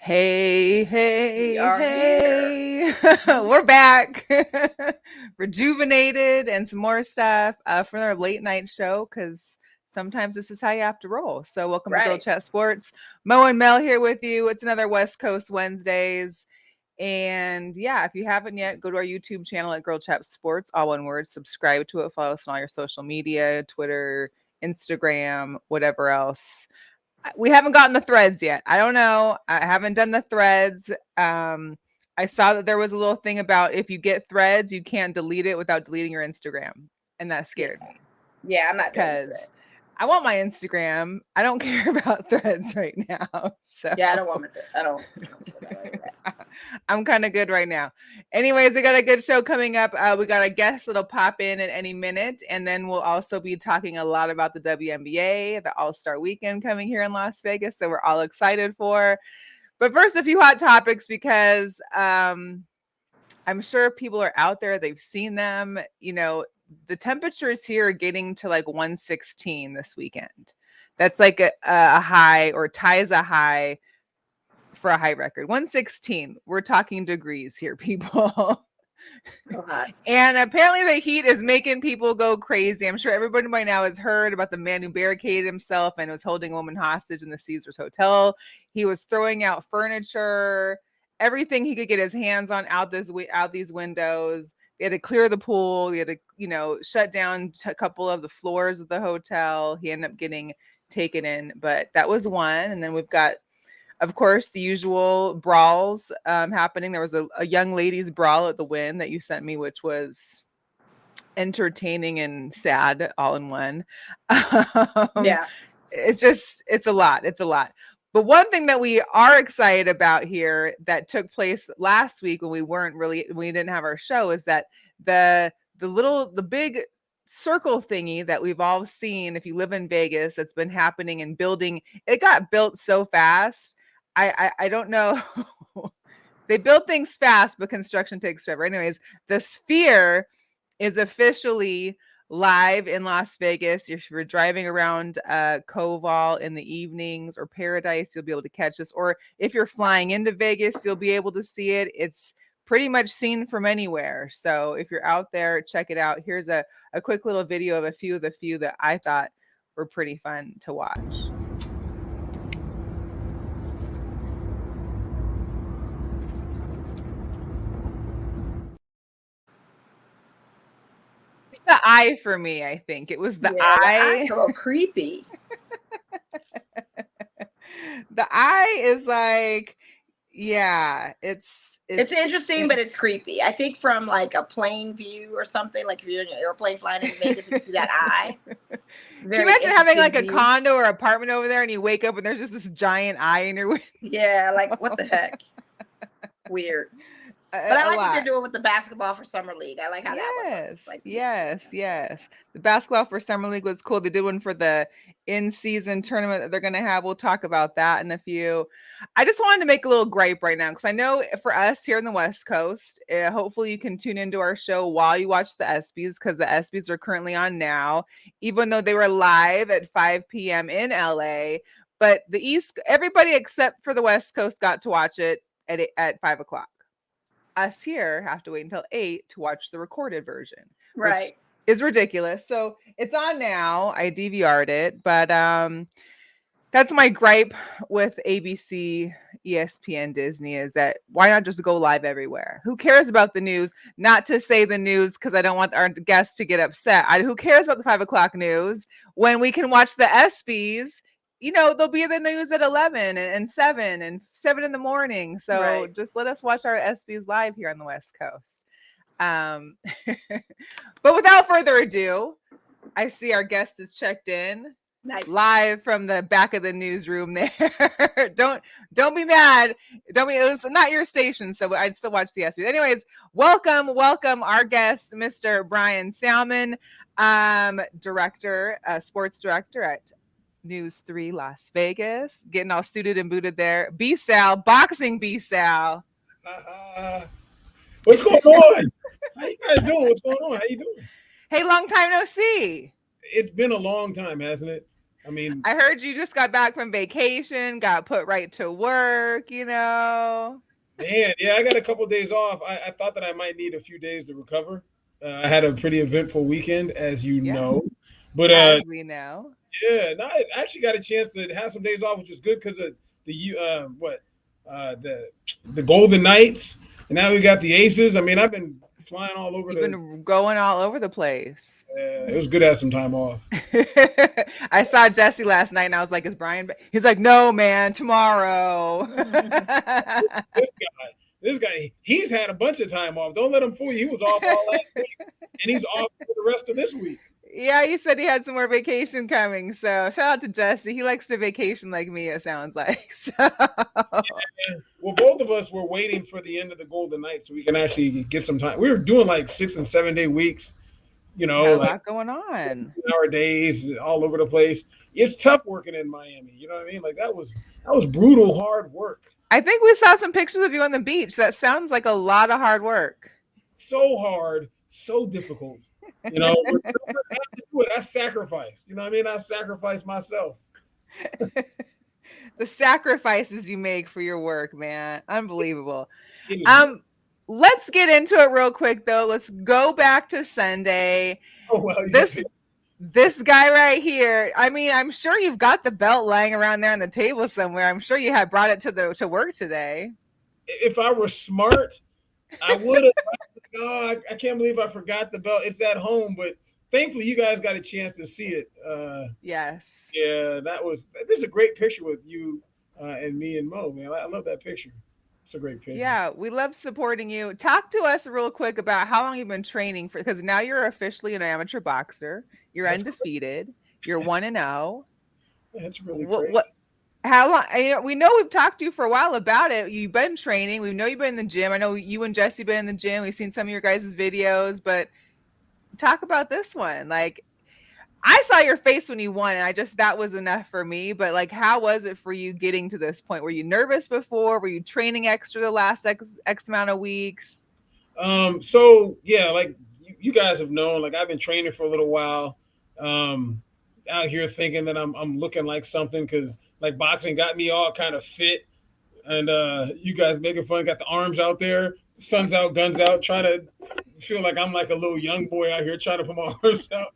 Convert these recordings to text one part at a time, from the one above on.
Hey, We hey, are here. hey. We're back. Rejuvenated and some more stuff for our late night show because sometimes this is how you have to roll. So, welcome to Girl Right. Chat Sports. Mo and Mel here with you. It's another West Coast Wednesdays. And yeah, if you haven't yet, go to our YouTube channel at Girl Chat Sports, all one word. Subscribe to it. Follow us on all your social media, Twitter, Instagram, whatever else. We haven't gotten the threads yet. I don't know. I haven't done the threads. I saw that there was a little thing about if you get threads, you can't delete it without deleting your Instagram. And that Yeah. scared me Yeah, I'm not doing the thread. because I want my Instagram. I don't care about threads right now. So Yeah, I don't want my thread. I don't feel that way with that. I'm kind of good right now. Anyways, we got a good show coming up. We got a guest that'll pop in at any minute. And then we'll also be talking a lot about the WNBA, the All-Star weekend coming here in Las Vegas. So we're all excited for. But first, a few hot topics because I'm sure people are out there. They've seen them. The temperatures here are getting to like 116 this weekend. That's like a high or ties a high for a high record. 116. We're talking degrees here, people. So hot. And apparently the heat is making people go crazy. I'm sure everybody by now has heard about the man who barricaded himself and was holding a woman hostage in the Caesars Hotel. He was throwing out furniture, everything he could get his hands on out these windows. They had to clear the pool. They had to, shut down a couple of the floors of the hotel. He ended up getting taken in, but that was one. And then we've got, of course, the usual brawls happening. There was a young ladies brawl at the Win that you sent me, which was entertaining and sad all in one. um, Yeah. it's a lot. It's a lot. But one thing that we are excited about here that took place last week when we didn't have our show is that the big circle thingy that we've all seen if you live in Vegas that's been happening and building, it got built so fast. I don't know. They build things fast, but construction takes forever. Anyways, the Sphere is officially live in Las Vegas. If you're driving around Koval in the evenings or Paradise, you'll be able to catch this. Or if you're flying into Vegas, you'll be able to see it. It's pretty much seen from anywhere. So if you're out there, check it out. Here's a quick little video of a few of the few that I thought were pretty fun to watch. It's the eye for me, I think. It was the Yeah, the eye's eye. a little creepy. The eye is like, yeah, It's it's interesting, but it's creepy. I think from like a plane view or something, like if you're in an airplane flying into Vegas and you see that eye, Can you very imagine having interesting like a view. condo or apartment over there and you wake up and there's just this giant eye in your window? Yeah, like what the heck? Weird. But I A like what they're lot. doing with the basketball for Summer League. I like how that one looks. Yes, Like yes, yes. The basketball for Summer League was cool. They did one for the in-season tournament that they're going to have. We'll talk about that in a few. I just wanted to make a little gripe right now because I know for us here in the West Coast, hopefully you can tune into our show while you watch the ESPYs because the ESPYs are currently on now, even though they were live at 5 p.m. in LA. But the East, everybody except for the West Coast got to watch it at 5 o'clock. Us here have to wait until 8 to watch the recorded version, which right. is ridiculous. So it's on now. I DVR'd it, but that's my gripe with ABC, ESPN, Disney is that why not just go live everywhere? Who cares about the news? Not to say the news because I don't want our guests to get upset. Who cares about the 5 o'clock news when we can watch the ESPYs? They'll be in the news at 11 and 7 in the morning. So Right. just let us watch our ESPYs live here on the West Coast. Um, but without further ado, I see our guest is checked in Nice. live from the back of the newsroom there. don't be mad. Don't be, it's not your station, so I'd still watch the ESPYs. Anyways, welcome our guest, Mr. Bryan Salmond, sports director at News 3 Las Vegas, getting all suited and booted there. B Sal, boxing B Sal. Uh, what's going on? How you guys doing? What's going on? How you doing? Hey, long time no see. It's been a long time, hasn't it? I mean, I heard you just got back from vacation, got put right to work, man, yeah, I got a couple days off. I thought that I might need a few days to recover. I had a pretty eventful weekend, as you Yeah, know. But as we know. yeah, no, I actually got a chance to have some days off, which is good because of the Golden Knights, and now we got the Aces. I mean, I've been flying all over You've the. been going all over the place. It was good to have some time off. I saw Jesse last night and I was like, is Bryan? He's like, no, man, tomorrow. This guy, he's had a bunch of time off. Don't let him fool you. He was off all last week, and he's off for the rest of this week. Yeah, he said he had some more vacation coming. So shout out to Jesse. He likes to vacation like me, it sounds like. So. Yeah. Well, both of us were waiting for the end of the Golden Night so we can actually get some time. We were doing like 6 and 7 day weeks, Had a like lot going on. hour days all over the place. It's tough working in Miami. You know what I mean? Like that was brutal hard work. I think we saw some pictures of you on the beach. That sounds like a lot of hard work. So hard, so difficult. I sacrificed. You know what I mean? I sacrificed myself. The sacrifices you make for your work, man. Unbelievable. It is- Let's get into it real quick though. Let's go back to Sunday. oh well, This guy right here. I mean, I'm sure you've got the belt lying around there on the table somewhere. I'm sure you had brought it to work today. If I were smart, I would have. Oh, I can't believe I forgot the belt. It's at home, but thankfully you guys got a chance to see it. Yes. Yeah, this is a great picture with you and me and Mo, man. I love that picture. It's a great picture. Yeah, we love supporting you. Talk to us real quick about how long you've been training for, because now you're officially an amateur boxer. You're undefeated. You're 1-0. That's really great. How long? We know we've talked to you for a while about it. You've been training. We know you've been in the gym. I know you and Jesse been in the gym. We've seen some of your guys' videos, but talk about this one. Like, I saw your face when you won, and that was enough for me. But like, how was it for you getting to this point? Were you nervous before? Were you training extra the last X amount of weeks? So yeah, like you guys have known, like I've been training for a little while. Out here thinking that I'm looking like something because like boxing got me all kind of fit, and you guys making fun, got the arms out there, sun's out, guns out, trying to feel like I'm like a little young boy out here trying to put my arms out.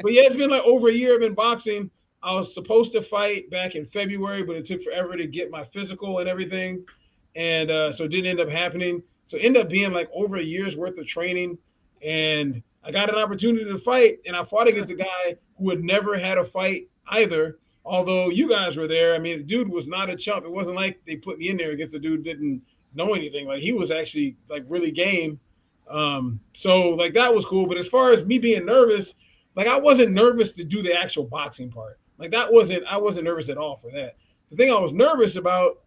But yeah, it's been like over a year I've been boxing. I was supposed to fight back in February, but it took forever to get my physical and everything, and so it didn't end up happening. So it ended up being like over a year's worth of training, and I got an opportunity to fight, and I fought against a guy who had never had a fight either, although you guys were there. I mean, the dude was not a chump. It wasn't like they put me in there against a dude who didn't know anything. Like, he was actually, like, really game. So, like, that was cool. But as far as me being nervous, like, I wasn't nervous to do the actual boxing part. Like, I wasn't nervous at all for that. The thing I was nervous about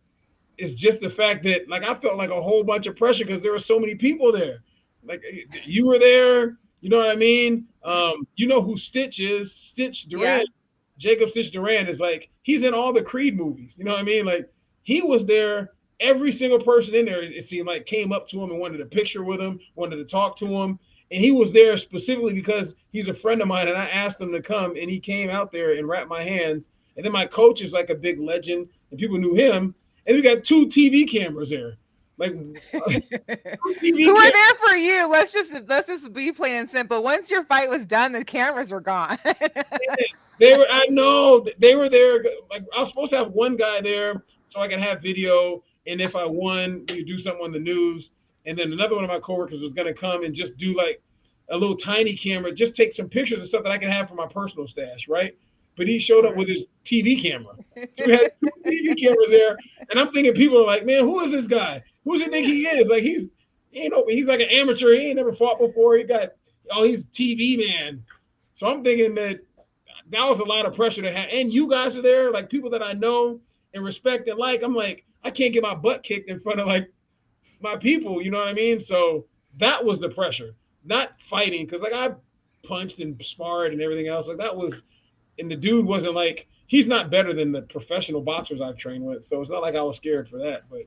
is just the fact that, like, I felt like a whole bunch of pressure because there were so many people there. Like, you were there. You know what I mean? You know who Stitch is. Stitch Duran. Yeah. Jacob Stitch Duran is like, he's in all the Creed movies. You know what I mean? Like, he was there. Every single person in there, it seemed like, came up to him and wanted a picture with him, wanted to talk to him. And he was there specifically because he's a friend of mine, and I asked him to come, and he came out there and wrapped my hands. And then my coach is like a big legend, and people knew him. And we got 2 TV cameras there. Like, who were there for you? Let's just be plain and simple. Once your fight was done, the cameras were gone. I know they were there. Like, I was supposed to have one guy there so I can have video, and if I won, we do something on the news. And then another one of my coworkers was going to come and just do like a little tiny camera, just take some pictures and stuff that I can have for my personal stash, right? But he showed up with his TV camera. So we had 2 TV cameras there, and I'm thinking people are like, man, who is this guy? Who does he think he is? Like, he's like an amateur. He ain't never fought before. He's TV man. So I'm thinking that was a lot of pressure to have. And you guys are there, like people that I know and respect and like. I'm like, I can't get my butt kicked in front of like my people. You know what I mean? So that was the pressure, not fighting. Cause like I punched and sparred and everything else. Like that was, and the dude wasn't like, he's not better than the professional boxers I've trained with. So it's not like I was scared for that, but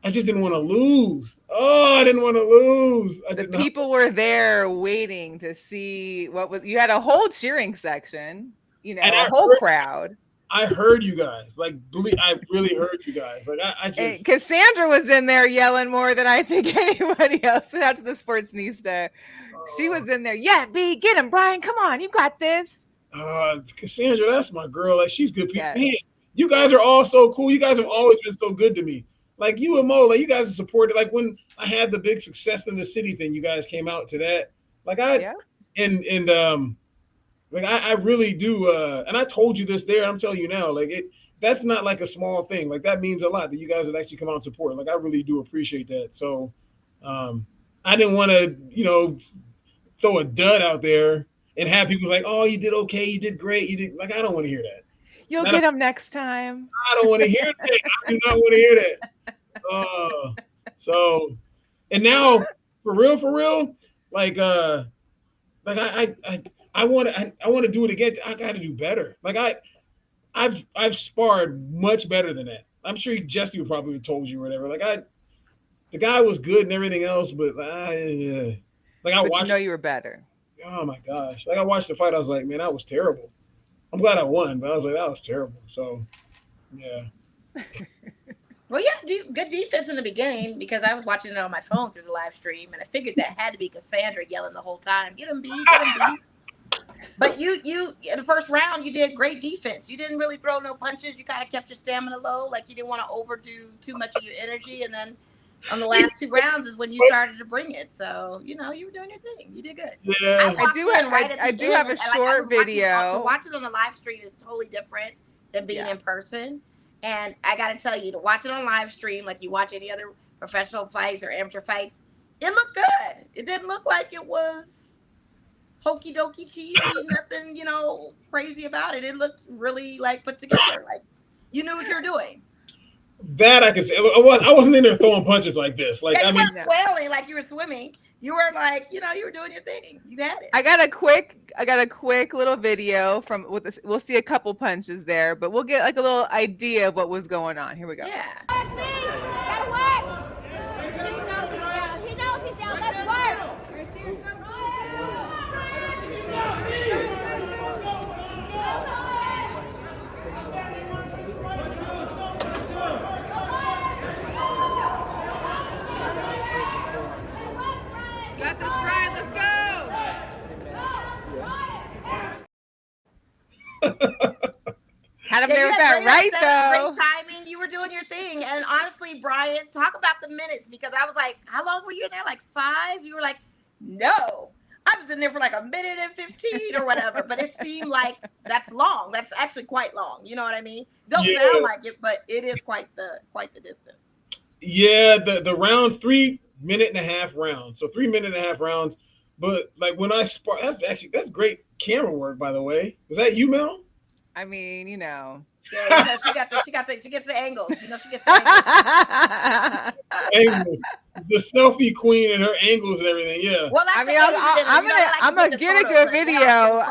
I just didn't want to lose. Oh, I didn't want to lose. The people were there waiting to see you had a whole cheering section. you know, And a whole crowd. I heard you guys. Like, believe I really heard you guys. Like, I And just Cassandra was in there yelling more than I think anybody else. Shout out to the Sportsnista. She was in there. Yeah, B, get him, Bryan. Come on, you got this. Cassandra, that's my girl. Like, she's good people. Yes. Man, you guys are all so cool. You guys have always been so good to me. Like you and Mo, like you guys are supported. Like when I had the big success in the city thing, you guys came out to that. Like like I really do. And I told you this there. I'm telling you now. Like that's not like a small thing. Like that means a lot that you guys would actually come out and support. Like I really do appreciate that. So I didn't want to, throw a dud out there and have people like, oh, you did okay, you did great, you did. Like I don't want to hear that. You'll get them next time. I don't want to hear that. I do not want to hear that. So, and now for real, like I want to do it again. I got to do better. Like I've sparred much better than that. I'm sure Jesse would probably have told you or whatever. Like the guy was good and everything else, but I watched. You were better. Oh my gosh! Like I watched the fight, I was like, man, that was terrible. I'm glad I won, but I was like, that was terrible. So, yeah. Well, yeah, good defense in the beginning because I was watching it on my phone through the live stream, and I figured that had to be Cassandra yelling the whole time, "Get him, B, get him, B." But you in the first round, you did great defense. You didn't really throw no punches. You kind of kept your stamina low, like you didn't want to overdo too much of your energy. And then on the last 2 rounds is when you started to bring it. So you were doing your thing. You did good. Yeah. I do have a short video. To watch it on the live stream is totally different than being in person. And I got to tell you, to watch it on live stream, like you watch any other professional fights or amateur fights, it looked good. It didn't look like it was hokey dokey cheesy, nothing, crazy about it. It looked really like put together. Like you knew what you were doing. That I can say. I wasn't in there throwing punches like this. Like you weren't flailing like you were swimming. You were like, you were doing your thing. You had it. I got a quick little video from with this. We'll see a couple punches there, but we'll get like a little idea of what was going on. Here we go. Yeah. He knows he's down. Let's work. Got this, Bryan. Let's go. Had him there with that right, though. Great timing. You were doing your thing. And honestly, Bryan, talk about the minutes because I was like, how long were you in there? Like 5? You were like, no. I was in there for like 1 minute and 15 or whatever. But it seemed like that's long. That's actually quite long. You know what I mean? Don't sound like it, but it is quite the distance. Yeah, the round 3 minute and a half rounds. So 3 minute and a half rounds. But like when I spar, that's great camera work, by the way. Was that you, Mel? I mean, Yeah, she gets the angles. She gets the angles. The selfie queen and her angles and everything. Yeah. Well, I'm gonna get a good video.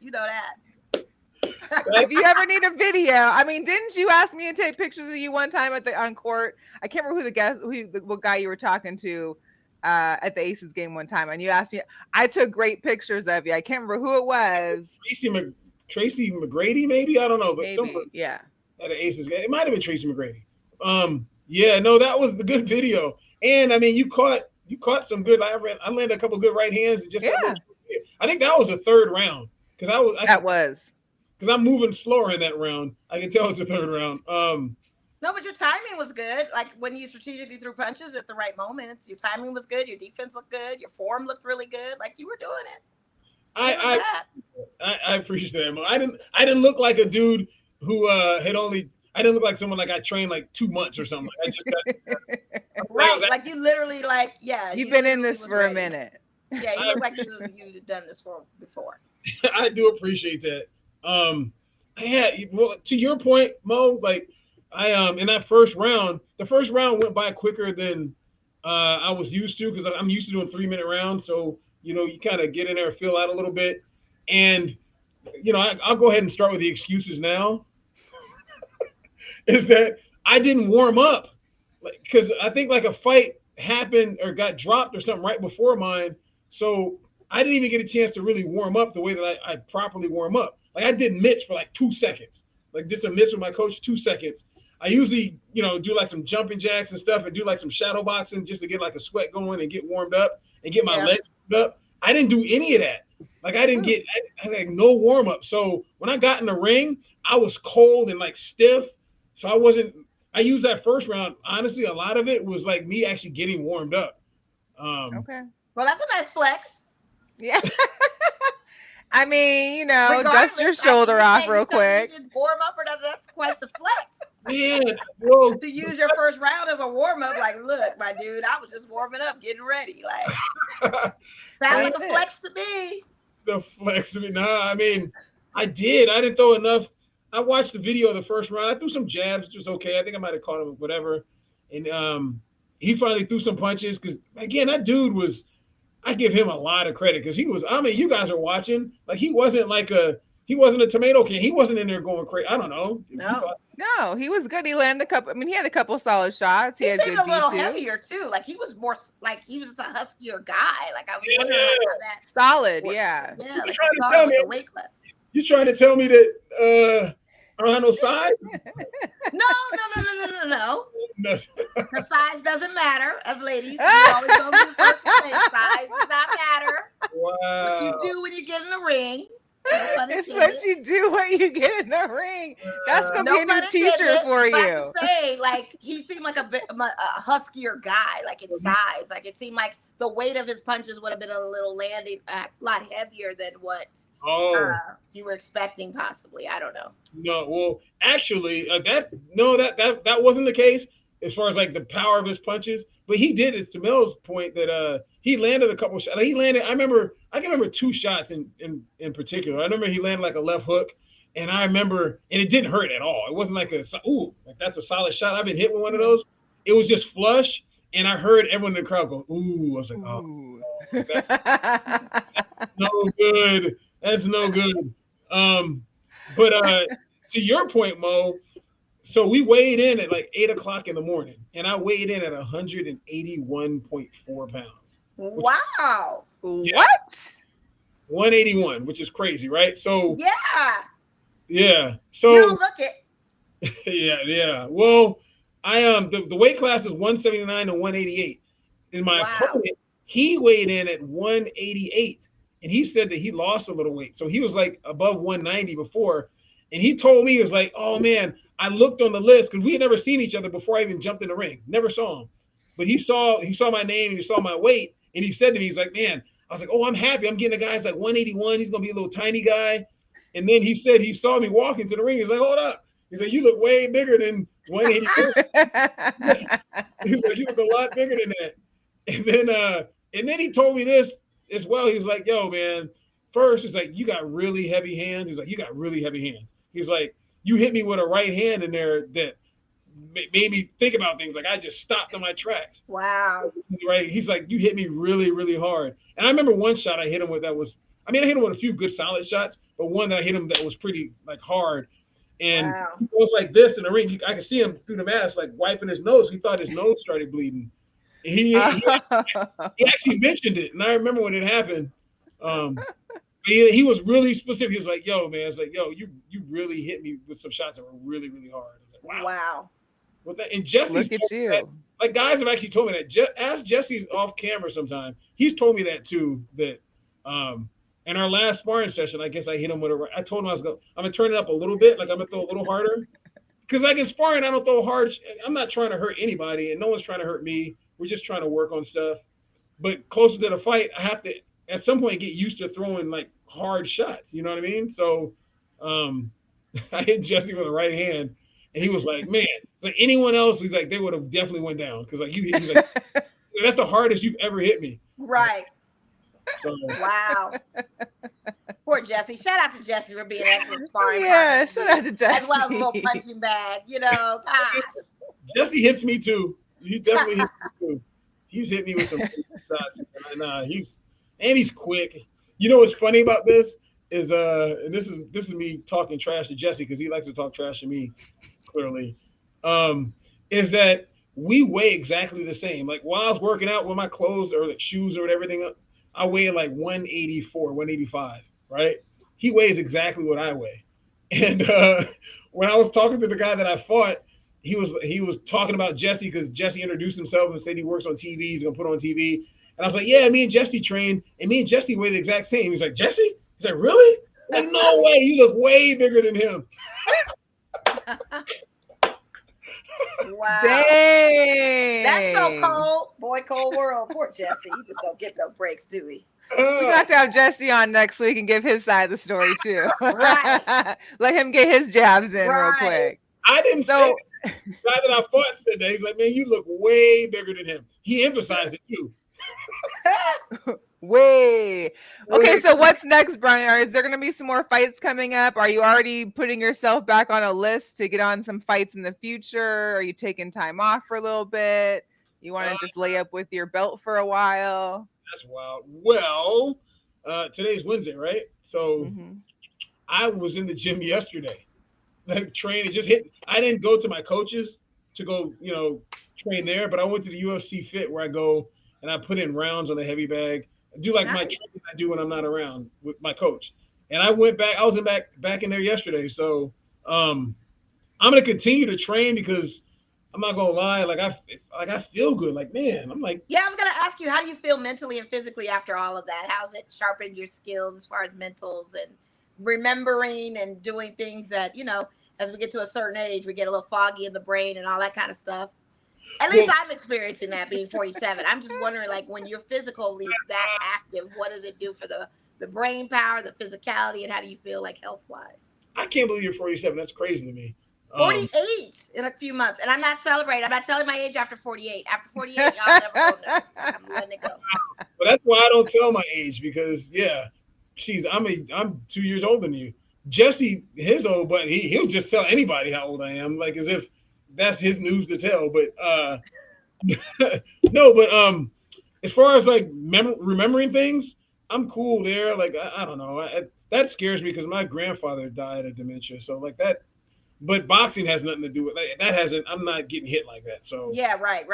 You know that. If you ever need a video, I mean, didn't you ask me to take pictures of you one time on court? I can't remember what guy you were talking to at the Aces game one time, and you asked me. I took great pictures of you. I can't remember who it was. Tracy McGrady, maybe, I don't know, but someone at the Aces game. It might have been Tracy McGrady. That was the good video. And I mean, you caught some good. I landed a couple good right hands. I think that was the 3rd round because because I'm moving slower in that round. I can tell it's the 3rd round. No, but your timing was good. Like when you strategically threw punches at the right moments, your timing was good. Your defense looked good. Your form looked really good. Like you were doing it. I appreciate that. I didn't look like a dude who I didn't look like someone like I trained like 2 months or something. I just right. Like you literally You've been in this for a minute. Yeah, you look like you've done this before. I do appreciate that. To your point, Mo, like I in that first round, the first round went by quicker than I was used to because I'm used to doing 3-minute rounds. So, you kind of get in there and feel out a little bit. And, I'll go ahead and start with the excuses now. Is that I didn't warm up because I think like a fight happened or got dropped or something right before mine. So I didn't even get a chance to really warm up the way that I properly warm up. Like I did mitts for like 2 seconds. Like did some mitts with my coach, 2 seconds. I usually, do like some jumping jacks and stuff and do like some shadow boxing just to get like a sweat going and get warmed up and get my legs warmed up. I didn't do any of that. Like I had like no warm up. So when I got in the ring, I was cold and like stiff. So I used that first round. Honestly, a lot of it was like me actually getting warmed up. Okay. Well, that's a nice flex. Yeah. I mean, dust your shoulder off real quick. You didn't warm up or nothing. That's quite the flex. Yeah, well, to use your first round as a warm up, like, look, my dude, I was just warming up, getting ready. Like, that was a flex to me. The flex to me. Nah, I mean, I didn't throw enough. I watched the video of the first round. I threw some jabs, just okay. I think I might have caught him, whatever. And he finally threw some punches because, again, that dude was. I give him a lot of credit because he was. I mean, you guys are watching. Like he wasn't a tomato can. He wasn't in there going crazy. I don't know. No, he was good. He landed a couple. I mean, he had a couple solid shots. He had seemed good a little D2. heavier too. Like he was more like he was a huskier guy. Like I was wondering like how that solid. Yeah. Yeah. Like trying to tell me the weight class. You trying to tell me that I don't have no size? No. The size doesn't matter. As ladies, you always go to the first thing. Size does not matter. Wow. What you do when you get in the ring. It's what you do when you get in the ring. That's gonna be a new T-shirt for you. I have to say, like he seemed like a huskier guy, like in size. Like it seemed like the weight of his punches would have been a little landing a lot heavier than what you were expecting, possibly. I don't know. No, well, actually, that wasn't the case as far as like the power of his punches. But he did it to Mel's point that he landed a couple shots. Like, I can remember 2 shots in particular. I remember he landed like a left hook, and I remember, and it didn't hurt at all. It wasn't like that's a solid shot. I've been hit with one of those. It was just flush, and I heard everyone in the crowd go, "Ooh!" I was like, that's no good. That's no good. But to your point, Mo. So we weighed in at like 8 o'clock in the morning, and I weighed in at 181.4 pounds. Wow. Yeah, what? 181, which is crazy, right? So yeah. So you don't look it. yeah. Well, I the weight class is 179 to 188. And my opponent, he weighed in at 188, and he said that he lost a little weight. So he was like above 190 before. And he told me, he was like, oh man, I looked on the list because we had never seen each other before I even jumped in the ring. Never saw him. But he saw my name and he saw my weight. And he said to me, he's like, man, I was like, oh, I'm happy. I'm getting a guy that's like 181. He's going to be a little tiny guy. And then he said he saw me walking to the ring. He's like, hold up. He's like, you look way bigger than 181. He's like, you look a lot bigger than that. And then he told me this as well. He was like, yo, man, first, it's like, you got really heavy hands. He's like, you got really heavy hands. He's like, you hit me with a right hand in there that made me think about things. Like I just stopped in my tracks. Wow. Right. He's like, you hit me really, really hard. And I remember one shot I hit him with I hit him with a few good solid shots, but one that I hit him that was pretty like hard. And he goes like this in the ring. I could see him through the mask, like wiping his nose. He thought his nose started bleeding. And he actually mentioned it. And I remember when it happened. He was really specific. He was like, yo, man, it's like, yo, you really hit me with some shots that were really, really hard. I was like, wow. Well, and Jesse's look at you. That, like guys have actually told me that. Ask Jesse's off camera sometime. He's told me that too. That in our last sparring session, I guess I hit him with I told him I'm gonna turn it up a little bit, like I'm gonna throw a little harder. Because like in sparring, I don't throw hard. I'm not trying to hurt anybody, and no one's trying to hurt me. We're just trying to work on stuff. But closer to the fight, I have to at some point get used to throwing like hard shots. You know what I mean? So I hit Jesse with the right hand, and he was like, man, it's like anyone else, he's like, they would have definitely went down. Because like he's like, that's the hardest you've ever hit me. Right. So, wow. Poor Jesse. Shout out to Jesse for being an excellent sparring partner. Shout out to Jesse. As well as a little punching bag, gosh. Jesse hits me too. He definitely hits me too. He's hit me with some shots. He's quick. You know what's funny about this is and this is me talking trash to Jesse because he likes to talk trash to me, clearly. Is that we weigh exactly the same. Like while I was working out with my clothes or like shoes or everything, I weighed like 184, 185, right? he weighs exactly what I weigh. And when I was talking to the guy that I fought, he was talking about Jesse because Jesse introduced himself and said he works on TV. He's gonna put on TV. And I was like, yeah, me and Jesse train, and me and Jesse weigh the exact same. He's like, Jesse? He's like, really? I'm like, no way, you look way bigger than him. Wow. Dang. That's so cold. Boy, cold world. Poor Jesse. He just don't get no breaks, do we? We got to have Jesse on next week and give his side of the story too. Right. Let him get his jabs in real Right. quick. I didn't say that. The guy that I fought said that. He's like, man, you look way bigger than him. He emphasized it too. Way. Okay, so what's next, Brian? Is there going to be some more fights coming up? Are you already putting yourself back on a list to get on some fights in the future? Are you taking time off for a little bit? You want to just lay up with your belt for a while? That's wild. Well, today's Wednesday, right? So I was in the gym yesterday, like training. Just hit. I didn't go to my coaches to go, train there, but I went to the UFC Fit where I go and I put in rounds on the heavy bag. I do like my training I do when I'm not around with my coach. And I went back. I was back in there yesterday. So I'm gonna continue to train because I'm not gonna lie. Like I feel good. Like, man, I'm like. Yeah, I was gonna ask you, how do you feel mentally and physically after all of that? How's it sharpened your skills as far as mentals and remembering and doing things that, as we get to a certain age, we get a little foggy in the brain and all that kind of stuff. At least I'm experiencing that being 47. I'm just wondering, like, when you're physically that active, what does it do for the brain power, the physicality, and how do you feel like health-wise? I can't believe you're 47. That's crazy to me. 48 in a few months. And I'm not celebrating. I'm not telling my age after 48. After 48, y'all never know. I'm letting it go. But that's why I don't tell my age because, I'm 2 years older than you. Jesse, his old, but he'll just tell anybody how old I am, like as if that's his news to tell. But no, but as far as like remembering things, I'm cool there. Like I don't know, that scares me because my grandfather died of dementia. So like that, but boxing has nothing to do with that. Hasn't. I'm not getting hit like that. So yeah, right.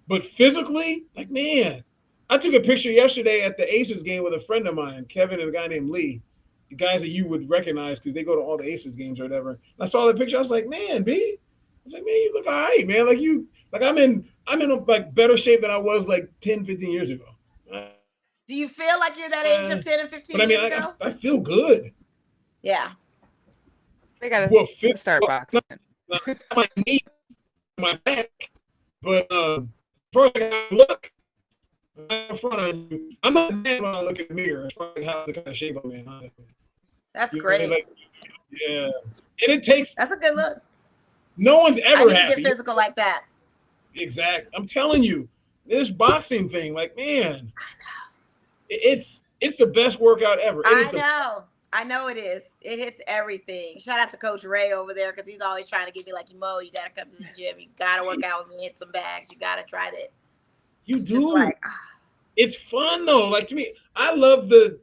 But physically, like man, I took a picture yesterday at the Aces game with a friend of mine, Kevin, and a guy named Lee. The guys that you would recognize because they go to all the Aces games or whatever. And I saw the picture. I was like, man, B. I was like, man, you look all right, man. Like I'm in like better shape than I was like 10, 15 years ago. Do you feel like you're that age of 10 and 15 years ago? I feel good. Yeah. They gotta start boxing. My knees, my back, but first I look in front of you. I'm not mad when I look in the mirror. It's probably how the kind of shape I'm in. That's great. Like, yeah, and it takes. That's a good look. No one's ever happy. Get physical like that. Exactly. I'm telling you, this boxing thing, like man, it's the best workout ever. I know it is. It hits everything. Shout out to Coach Ray over there because he's always trying to get me like, Mo, you gotta come to the gym. You gotta work out with me, hit some bags. You gotta try that. You do. It's fun though. Like to me, I love the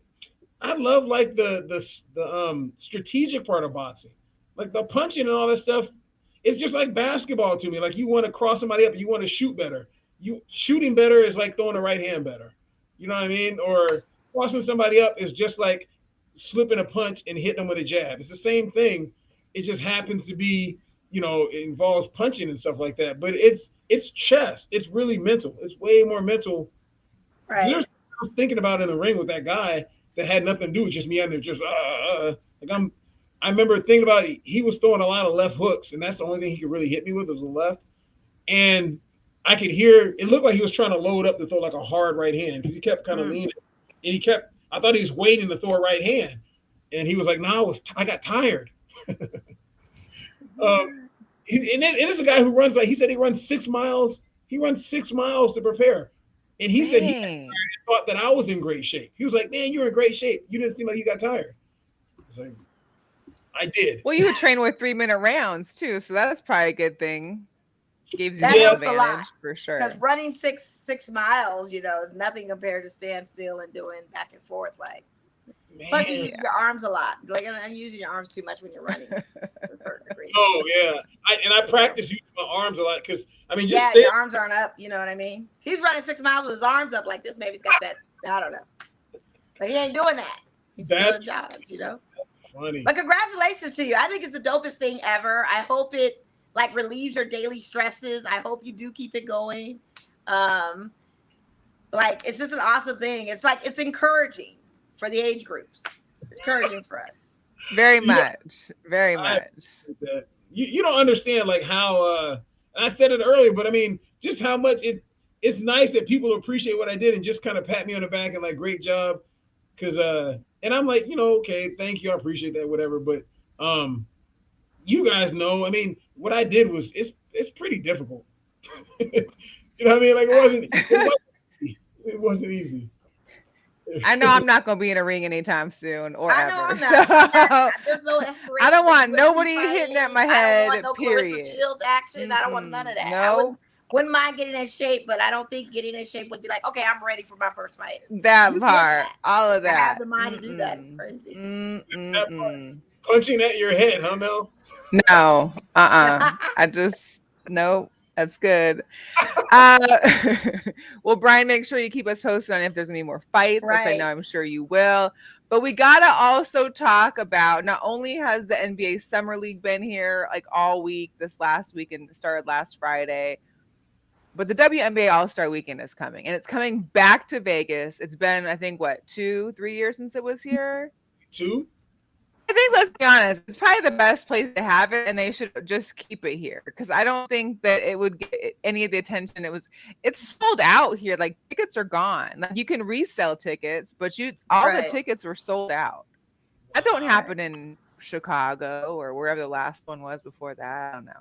strategic part of boxing. Like the punching and all that stuff. It's just like basketball to me. Like you want to cross somebody up, you want to shoot better. Shooting better is like throwing the right hand better. You know what I mean? Or crossing somebody up is just like slipping a punch and hitting them with a jab. It's the same thing. It just happens to be, it involves punching and stuff like that. But it's chess. It's really mental. It's way more mental. Right. I was thinking about in the ring with that guy that had nothing to do with just me out there just I remember thinking about he was throwing a lot of left hooks, and that's the only thing he could really hit me with was the left. And I could hear it looked like he was trying to load up to throw like a hard right hand because he kept kind of leaning. And I thought he was waiting to throw a right hand. And he was like, no, I got tired. And it's a guy who runs he said he runs 6 miles. He runs 6 miles to prepare. And he said he thought that I was in great shape. He was like, man, you're in great shape. You didn't seem like you got tired. I was like, I did. Well, you would train with 3-minute rounds too, so that's probably a good thing. Gives you that helps a lot for sure. Because running six miles, is nothing compared to stand still and doing back and forth. Like, plus you use your arms a lot. Like, I'm using your arms too much when you're running. To a certain degree. Oh yeah, I practice using my arms a lot because your arms aren't up. You know what I mean? He's running 6 miles with his arms up like this. Maybe he's got that. I don't know, but he ain't doing that. He's still That's in jobs, you know. funny. But congratulations to you. I think it's the dopest thing ever. I hope it like relieves your daily stresses. I hope you do keep it going. Like it's just an awesome thing. It's like it's encouraging for the age groups. It's encouraging for us. Very You know, much. Very I much. that you don't understand like how and I said it earlier, but I mean just how much it's nice that people appreciate what I did and just kind of pat me on the back and like great job. Cause and I'm like, okay, thank you, I appreciate that, whatever. But you guys know, I mean, what I did was it's pretty difficult. You know what I mean? Like it wasn't easy. I know I'm not going to be in a ring anytime soon or I know ever. I'm not. I'm not. There's no I aspiration. don't want of UFC nobody fighting. hitting at my I don't head, want no Clarissa period. Shields action. I don't want none of that. I No, wouldn't mind getting in shape, but I don't think getting in shape would be like, okay, I'm ready for my first fight. that You did part, that. all of I have that. the mind to do that. It's crazy. That part, punching at your head, huh, Mel? No, I just, nope, that's good. Uh, well, Bryan, make sure you keep us posted on if there's any more fights, which I know I'm sure you will. But we got to also talk about, not only has the NBA Summer League been here like all week, this last week and started last Friday, but the WNBA All-Star weekend is coming, and it's coming back to Vegas. It's been, I think, what, 2-3 years since it was here? 2? I think, let's be honest, it's probably the best place to have it, and they should just keep it here because I don't think that it would get any of the attention. It's sold out here. Like, tickets are gone. Like, you can resell tickets, but all the tickets were sold out. That don't happen in Chicago or wherever the last one was before that. I don't know.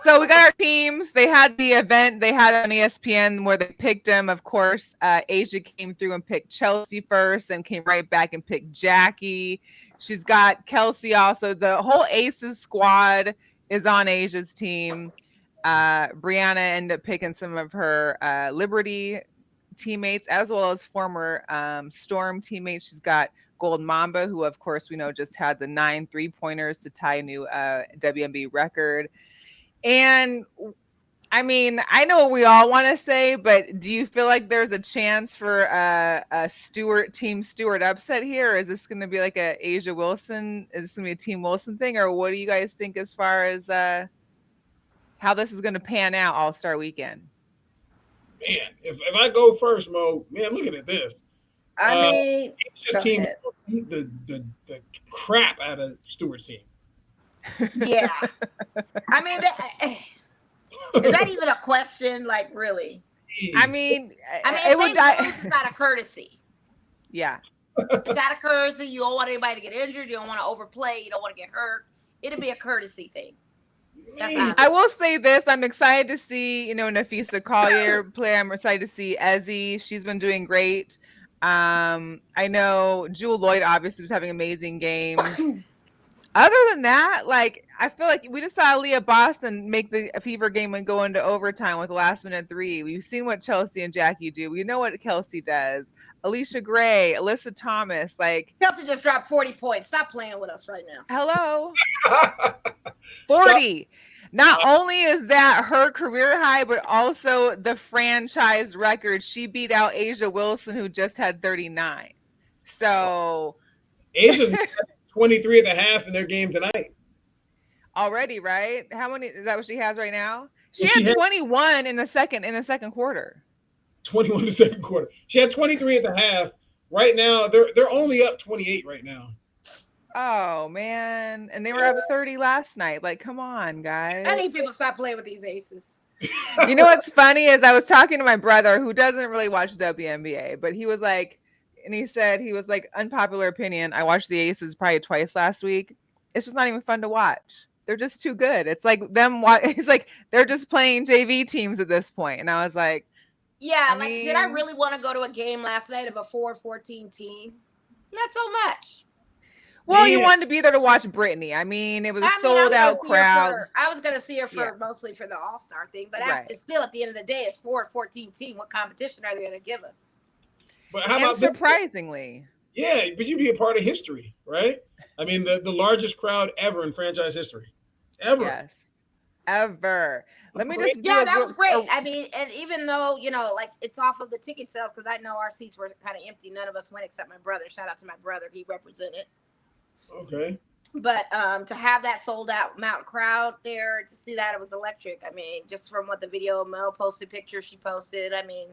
So we got our teams. They had the event they had on ESPN where they picked them. Of course, Asia came through and picked Chelsea first, and came right back and picked Jackie. She's got Kelsey also. The whole Aces squad is on Asia's team. Brianna ended up picking some of her Liberty teammates as well as former Storm teammates. She's got Gold Mamba, who of course we know just had the 9 3-pointers to tie a new WNBA record. And I mean, I know what we all want to say, but do you feel like there's a chance for a Team Stewart upset here? Or is this going to be like a Asia Wilson? Is this going to be a Team Wilson thing? Or what do you guys think as far as how this is going to pan out All-Star weekend? Man, if I go first, Mo, man, looking at this. I mean, Asia's team beat the crap out of Stewart's team. Yeah. I mean, is that even a question? Like, really? I mean, it would die. It's out of courtesy. Yeah. It's out of courtesy. You don't want anybody to get injured. You don't want to overplay. You don't want to get hurt. It'll be a courtesy thing. I will say this. I'm excited to see, Nafisa Collier play. I'm excited to see Ezzy. She's been doing great. I know Jewel Lloyd obviously was having amazing games. Other than that, like, I feel like we just saw Leah Boston make the Fever game and go into overtime with the last minute 3. We've seen what Chelsea and Jackie do. We know what Kelsey does. Alicia Gray, Alyssa Thomas, like Kelsey just dropped 40 points. Stop playing with us right now. Hello. 40. Not only is that her career high, but also the franchise record. She beat out Asia Wilson, who just had 39. So Asia's 23 at the half in their game tonight. Already, right? How many is that what she has right now? She had 21 in the second quarter. 21 in the second quarter. She had 23 at the half. Right now, they're only up 28 right now. Oh man. And they were up 30 last night. Like, come on, guys. I need people to stop playing with these aces. You know what's funny is I was talking to my brother who doesn't really watch WNBA, but he was like, and he said, he was like, unpopular opinion, I watched the Aces probably twice last week. It's just not even fun to watch. They're just too good. It's like he's like, they're just playing JV teams at this point. And I was like, yeah, did I really want to go to a game last night of a 4-14 team? Not so much. Well, you wanted to be there to watch Brittany. I mean, it was a sold out crowd. I was going to see her mostly for the All-Star thing, but it's still at the end of the day, it's 4-14 team. What competition are they going to give us? But how about surprisingly? Yeah, but you'd be a part of history, right? I mean, the largest crowd ever in franchise history. Ever. Yes. ever. Let me just do Yeah, a that was great. I mean, and even though, like it's off of the ticket sales, because I know our seats were kind of empty. None of us went except my brother. Shout out to my brother. He represented. Okay. But to have that sold out amount crowd there, to see that, it was electric. I mean, just from what the video Mel posted, pictures she posted, I mean,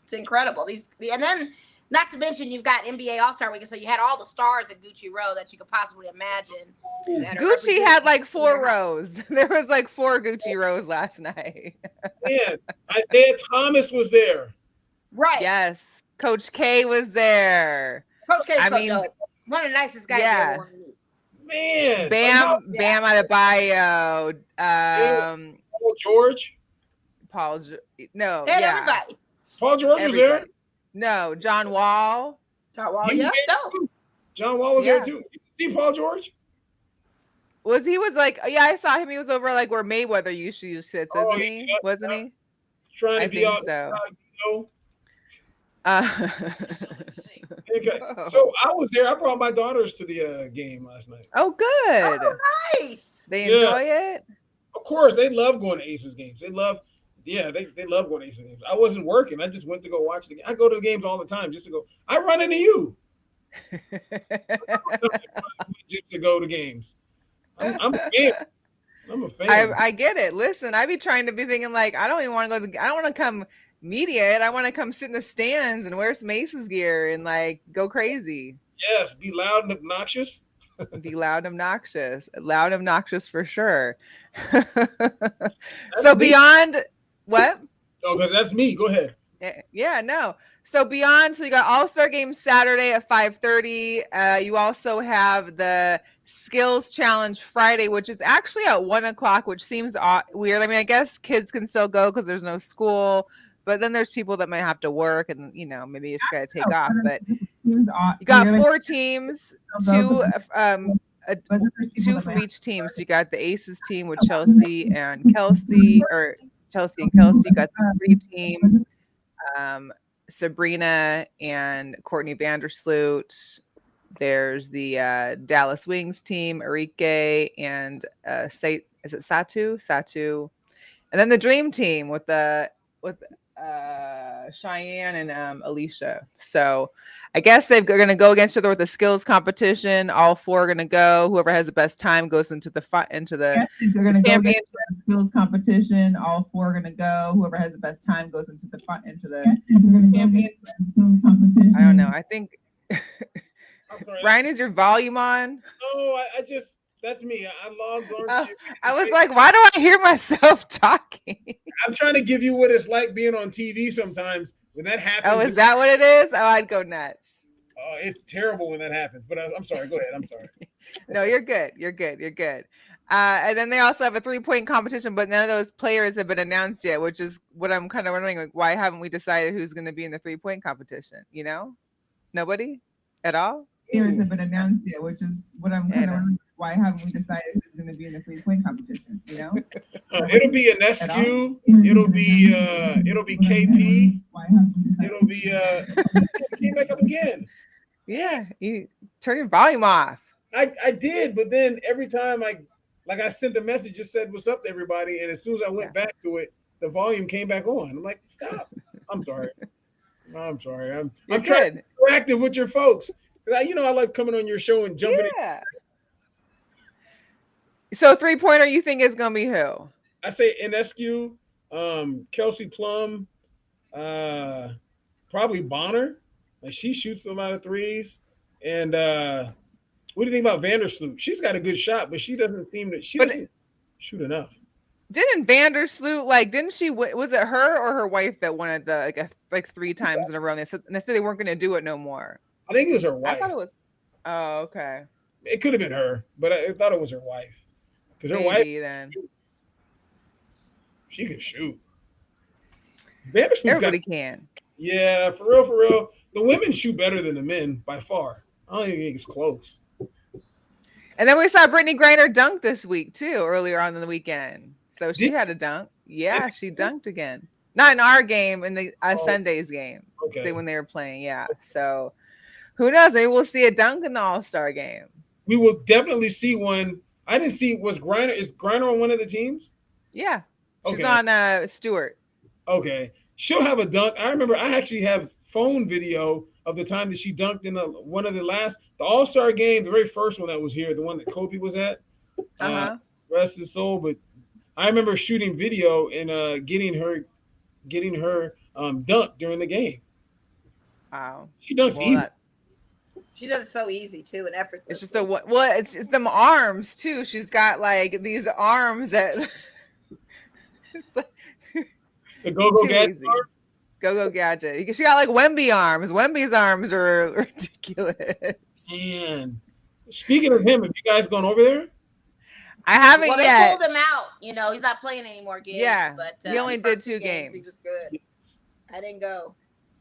it's incredible. And then not to mention you've got NBA All-Star weekend, so you had all the stars at Gucci Row that you could possibly imagine. Gucci had like 4 rows. There was like 4 Gucci rows last night. Yeah, Isaiah Thomas was there. Right. Yes. Coach K was there. Coach K is dope. One of the nicest guys you ever want to meet. Man. Bam Adebayo. Paul George. No. And everybody. Paul George was there. No, John Wall. John Wall, yeah, dope. John Wall was there too. Did you see Paul George? He was like, yeah, I saw him. He was over like where Mayweather usually sits, isn't he? Wasn't he? Trying to be all so. Okay. So I was there. I brought my daughters to the game last night. Oh, good. Oh, nice. They enjoy it? Of course. They love going to Aces games. They love going to Aces games. I wasn't working. I just went to go watch the game. I go to the games all the time just to go. I run into you. Just to go to games. I'm a fan. I'm a fan. I get it. Listen, I be trying to be thinking like, I don't even want to go. I don't want to come media it. I want to come sit in the stands and wear some Aces gear and like go crazy. Yes, be loud and obnoxious. Be loud and obnoxious for sure. So beyond what? Oh, because that's me. Go ahead. Yeah, no. So you got All-Star Game Saturday at 5:30. You also have the Skills Challenge Friday, which is actually at 1:00, which seems weird. I mean, I guess kids can still go because there's no school, but then there's people that might have to work and, maybe you just got to take off. But you got 4 teams, 2 from each team. So you got the Aces team with Chelsea and Kelsey. You got the 3 team. Sabrina and Courtney Vandersloot. There's the Dallas Wings team, Arike and Satu, and then the Dream team with Cheyenne and Alicia. So I guess they're going to go against each other with the skills competition. All 4 are going to go. Whoever has the best time goes into the championship. Skills competition. All 4 are going to go. Whoever has the best time goes into the championship. I don't know. I think Brian, is your volume on? No, I just that's me. I logged on. I was like, why do I hear myself talking? I'm trying to give you what it's like being on TV sometimes. When that happens. Oh, is that what it is? Oh, I'd go nuts. Oh, it's terrible when that happens. But I'm sorry. Go ahead. I'm sorry. No, you're good. You're good. And then they also have a 3-point competition, but none of those players have been announced yet, which is what I'm kind of wondering. Like, why haven't we decided who's going to be in the 3-point competition? Nobody at all. Players have been announced yet, which is what I'm kind of wondering. Why haven't we decided who's going to be in the 3-point competition? It'll be an SQ. It'll be KP. It'll be came back up again. Yeah, you turn your volume off. I did, but then every time I sent a message, just said what's up to everybody, and as soon as I went back to it, the volume came back on. I'm like, stop. I'm sorry. I'm trying to be interactive with your folks. I like coming on your show and jumping in. So 3-pointer, you think it's gonna be who? I say NSQ, Kelsey Plum, probably Bonner. Like she shoots a lot of threes. And what do you think about Vandersloot? She's got a good shot, but she doesn't doesn't shoot enough. Didn't Vandersloot didn't she? Was it her or her wife that won it 3 times in a row? And they said they weren't going to do it no more. I think it was her wife. I thought it was. Oh, okay. It could have been her, but I thought it was her wife. Because her wife, then she can shoot. Everybody can. Yeah, for real. The women shoot better than the men by far. I don't even think it's close. And then we saw Brittany Griner dunk this week too, earlier on in the weekend. So she had a dunk. Yeah, she dunked again. Not in our game, in the Sunday's game. Okay. When they were playing, yeah. So who knows? Maybe we'll see a dunk in the All-Star game. We will definitely see one. I didn't see. Was Griner? Is Griner on one of the teams? Yeah. She's Okay. on Stewart. Okay. She'll have a dunk. I remember. I actually have phone video of the time that she dunked in one of the All-Star game, the very first one that was here, the one that Kobe was at. Rest his soul. But I remember shooting video and getting her dunk during the game. Wow. She dunks easy. She does it so easy too and effortless. It's just it's them arms too. She's got like these arms that it's like, the go-go gadget. Go-go gadget. She got like Wemby arms. Wemby's arms are ridiculous. Man, speaking of him, have you guys gone over there? I haven't yet. They pulled him out. You know, he's not playing any more games. Yeah, but he only did 2 games. He was good. I didn't go.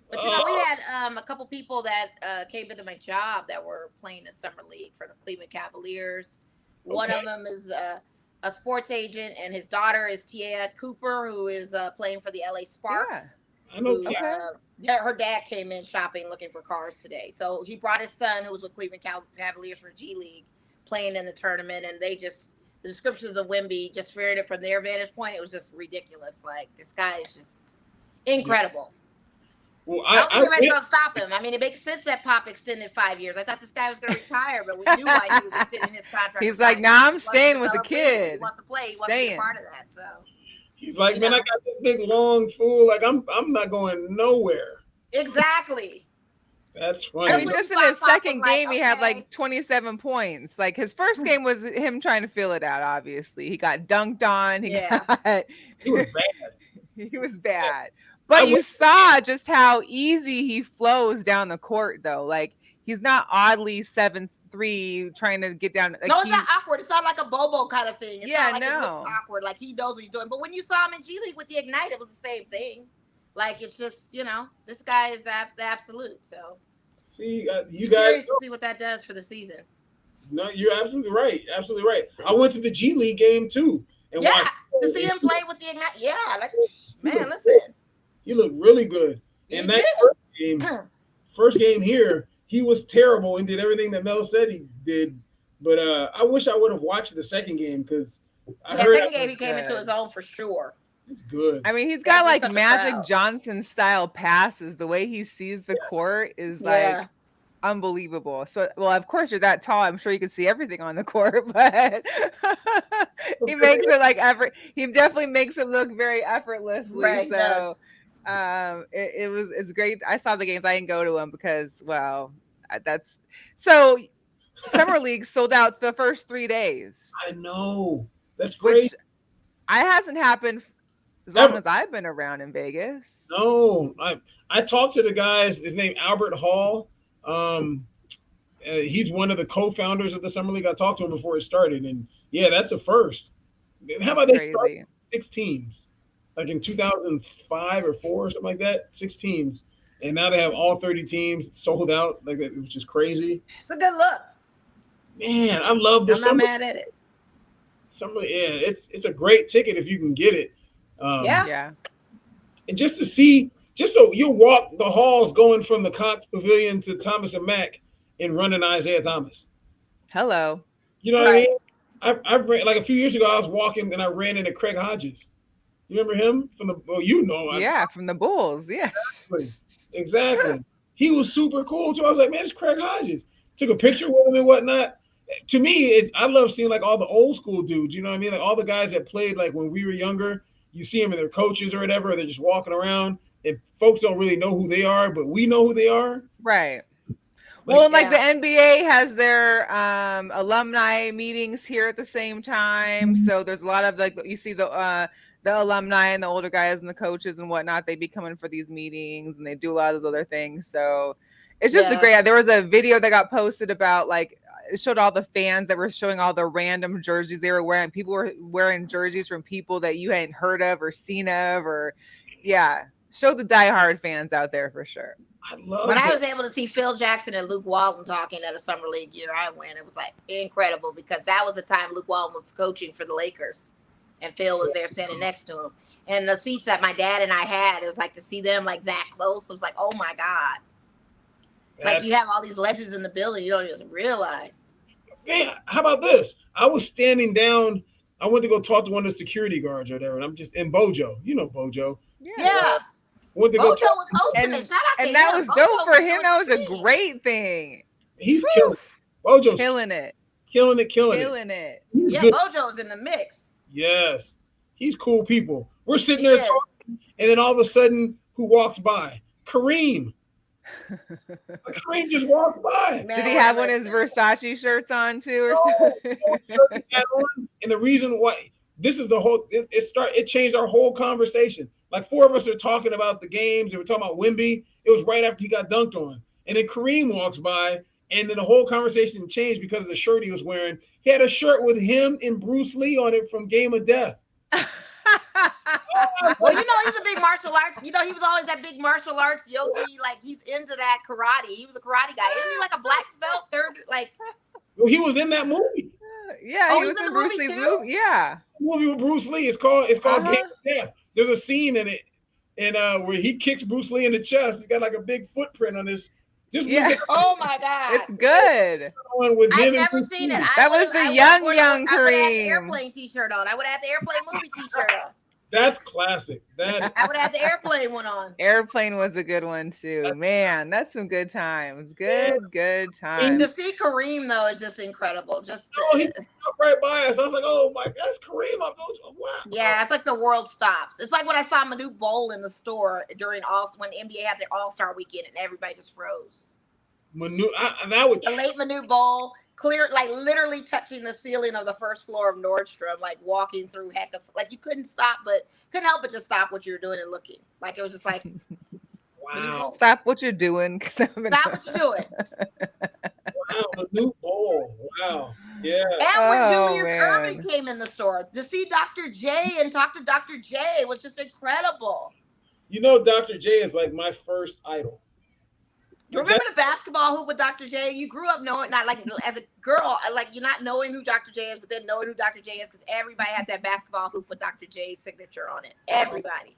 But you know, we had a couple people that came into my job that were playing in summer league for the Cleveland Cavaliers. Okay. One of them is a sports agent, and his daughter is Tia Cooper, who is playing for the LA Sparks. Yeah. I know. Her dad came in shopping looking for cars today, so he brought his son, who was with Cleveland Cavaliers for G League, playing in the tournament, and the descriptions of Wemby, just hearing it from their vantage point, it was just ridiculous. Like, this guy is just incredible. Well, I don't think going to stop him. I mean, it makes sense that Pop extended 5 years. I thought this guy was going to retire, but we knew why he was extending his contract. He's like, nah, I'm staying with the kid. He wants to play. He wants to be a part of that. So he's like, man, I got this big long fool. Like, I'm not going nowhere. Exactly. That's funny. I mean, just in his second game, he had like 27 points. Like, his first game was him trying to feel it out, obviously. He got dunked on. He was bad. He was bad. But you saw just how easy he flows down the court, though. Like, he's not oddly 7'3" trying to get down. Like, no, it's not awkward. It's not like a Bobo kind of thing. It's not like it looks awkward. Like, he knows what he's doing. But when you saw him in G League with the Ignite, it was the same thing. Like, it's just, this guy is the absolute. So, see, you guys curious to see what that does for the season. No, you're absolutely right. Absolutely right. I went to the G League game too, and watched to see him play with the Ignite. Yeah, like, man, listen. He looked really good. And that first game here, he was terrible and did everything that Mel said he did. But I wish I would have watched the second game because I heard second game he came into his own for sure. It's good. I mean, he's got like Magic Johnson style passes. The way he sees the court is like unbelievable. So, well, of course you're that tall. I'm sure you can see everything on the court, but he makes it he definitely makes it look very effortlessly. Right, so it's great. I saw the games. I didn't go to them because, well, that's so summer league sold out the first 3 days. I know. That's great. Which hasn't happened as long as I've been around in Vegas. No, I talked to the guys. His name Albert Hall. He's one of the co-founders of the summer league. I talked to him before it started, and yeah, that's a first. How about they start 6 teams, like in 2005 or 4 or something like that, 6 teams, and now they have all 30 teams sold out, like that, which is crazy. It's a good look. Man, I love this. I'm not mad at it. It's a great ticket if you can get it. Yeah. And just to see, just so you'll walk the halls going from the Cox Pavilion to Thomas and Mack and running Isaiah Thomas. Hello. You know what I mean? I ran, like a few years ago, I was walking and I ran into Craig Hodges. You remember him from from the Bulls. Yeah. Exactly. He was super cool too. I was like, man, it's Craig Hodges. Took a picture with him and whatnot. To me, I love seeing like all the old school dudes. You know what I mean? Like all the guys that played like when we were younger. You see them in their coaches or whatever. Or they're just walking around. And folks don't really know who they are, but we know who they are. Right. Well, the NBA has their alumni meetings here at the same time. Mm-hmm. So there's a lot of you see the alumni and the older guys and the coaches and whatnot. They be coming for these meetings and they do a lot of those other things. So it's just a great. There was a video that got posted about it showed all the fans that were showing all the random jerseys they were wearing. People were wearing jerseys from people that you hadn't heard of or seen of, show the diehard fans out there for sure. I was able to see Phil Jackson and Luke Walton talking at a summer league year I went, it was like incredible because that was the time Luke Walton was coaching for the Lakers and Phil was there standing next to him. And the seats that my dad and I had, it was like to see them like that close. It was like, oh my God. Like you have all these legends in the building, you don't even realize. Man, how about this? I was standing down. I went to go talk to one of the security guards or whatever. And I'm just in Bojo. You know Bojo. Yeah. Went to Bojo go talk. was hosting it. Shout out to And that him. was Bojo dope for him. doing That was his a thing. great thing. He's Whew. killing. Bojo's killing it. killing it. Killing it. He's Yeah, good. Bojo's in the mix. Yes, he's cool people. We're sitting He there is. talking, and then all of a sudden, who walks by? Kareem. Kareem just walks by. Man, Did he we're have one of his listening. Versace shirts on too, or No, something? no shirt he had on. And the reason why this is the whole it changed our whole conversation. Like four of us are talking about the games, and we're talking about Wemby. It was right after he got dunked on, and then Kareem walks by, and then the whole conversation changed because of the shirt he was wearing. He had a shirt with him and Bruce Lee on it from Game of Death. Well, you know, he's a big martial arts. You know, he was always that big martial arts yogi. Like, he's into that karate. He was a karate guy. Isn't he like a black belt? Third, like. Well, he was in that movie. Yeah, Oh, he he's was in in the Bruce movie Lee's too? movie. Yeah. Movie with Bruce Lee. It's called Uh-huh. Game of Death. There's a scene in it, and where he kicks Bruce Lee in the chest. He's got like a big footprint on his. Just Yeah. look at Oh my God. It's good. one with I've him and never Bruce seen Lee. it. That was the I young would've had the Kareem. airplane t-shirt on. I would have had the airplane movie t-shirt on. That's classic. That I would have had the airplane one on. Airplane was a good one too. Man, that's some good times. Good times. To see Kareem though is just incredible. Just he walked right by us. I was like, oh my God, that's Kareem. Wow. yeah, it's like the world stops. It's like when I saw Manu Bowl in the store during when NBA had their All-Star weekend and everybody just froze. That would The late Manu Bowl, clear, like literally touching the ceiling of the first floor of Nordstrom, like walking through like you couldn't help but just stop what you were doing and looking. Like it was just like, wow. Stop what you're doing. Stop what you're doing. Wow, the new bowl. Wow. Yeah. And when Oh, Julius man. Erving came in the store, to see Dr. J and talk to Dr. J was just incredible. You know, Dr. J is like my first idol. Do you remember the basketball hoop with Dr. J? You grew up knowing, not like as a girl, like you're not knowing who Dr. J is, but then knowing who Dr. J is because everybody had that basketball hoop with Dr. J's signature on it. Everybody.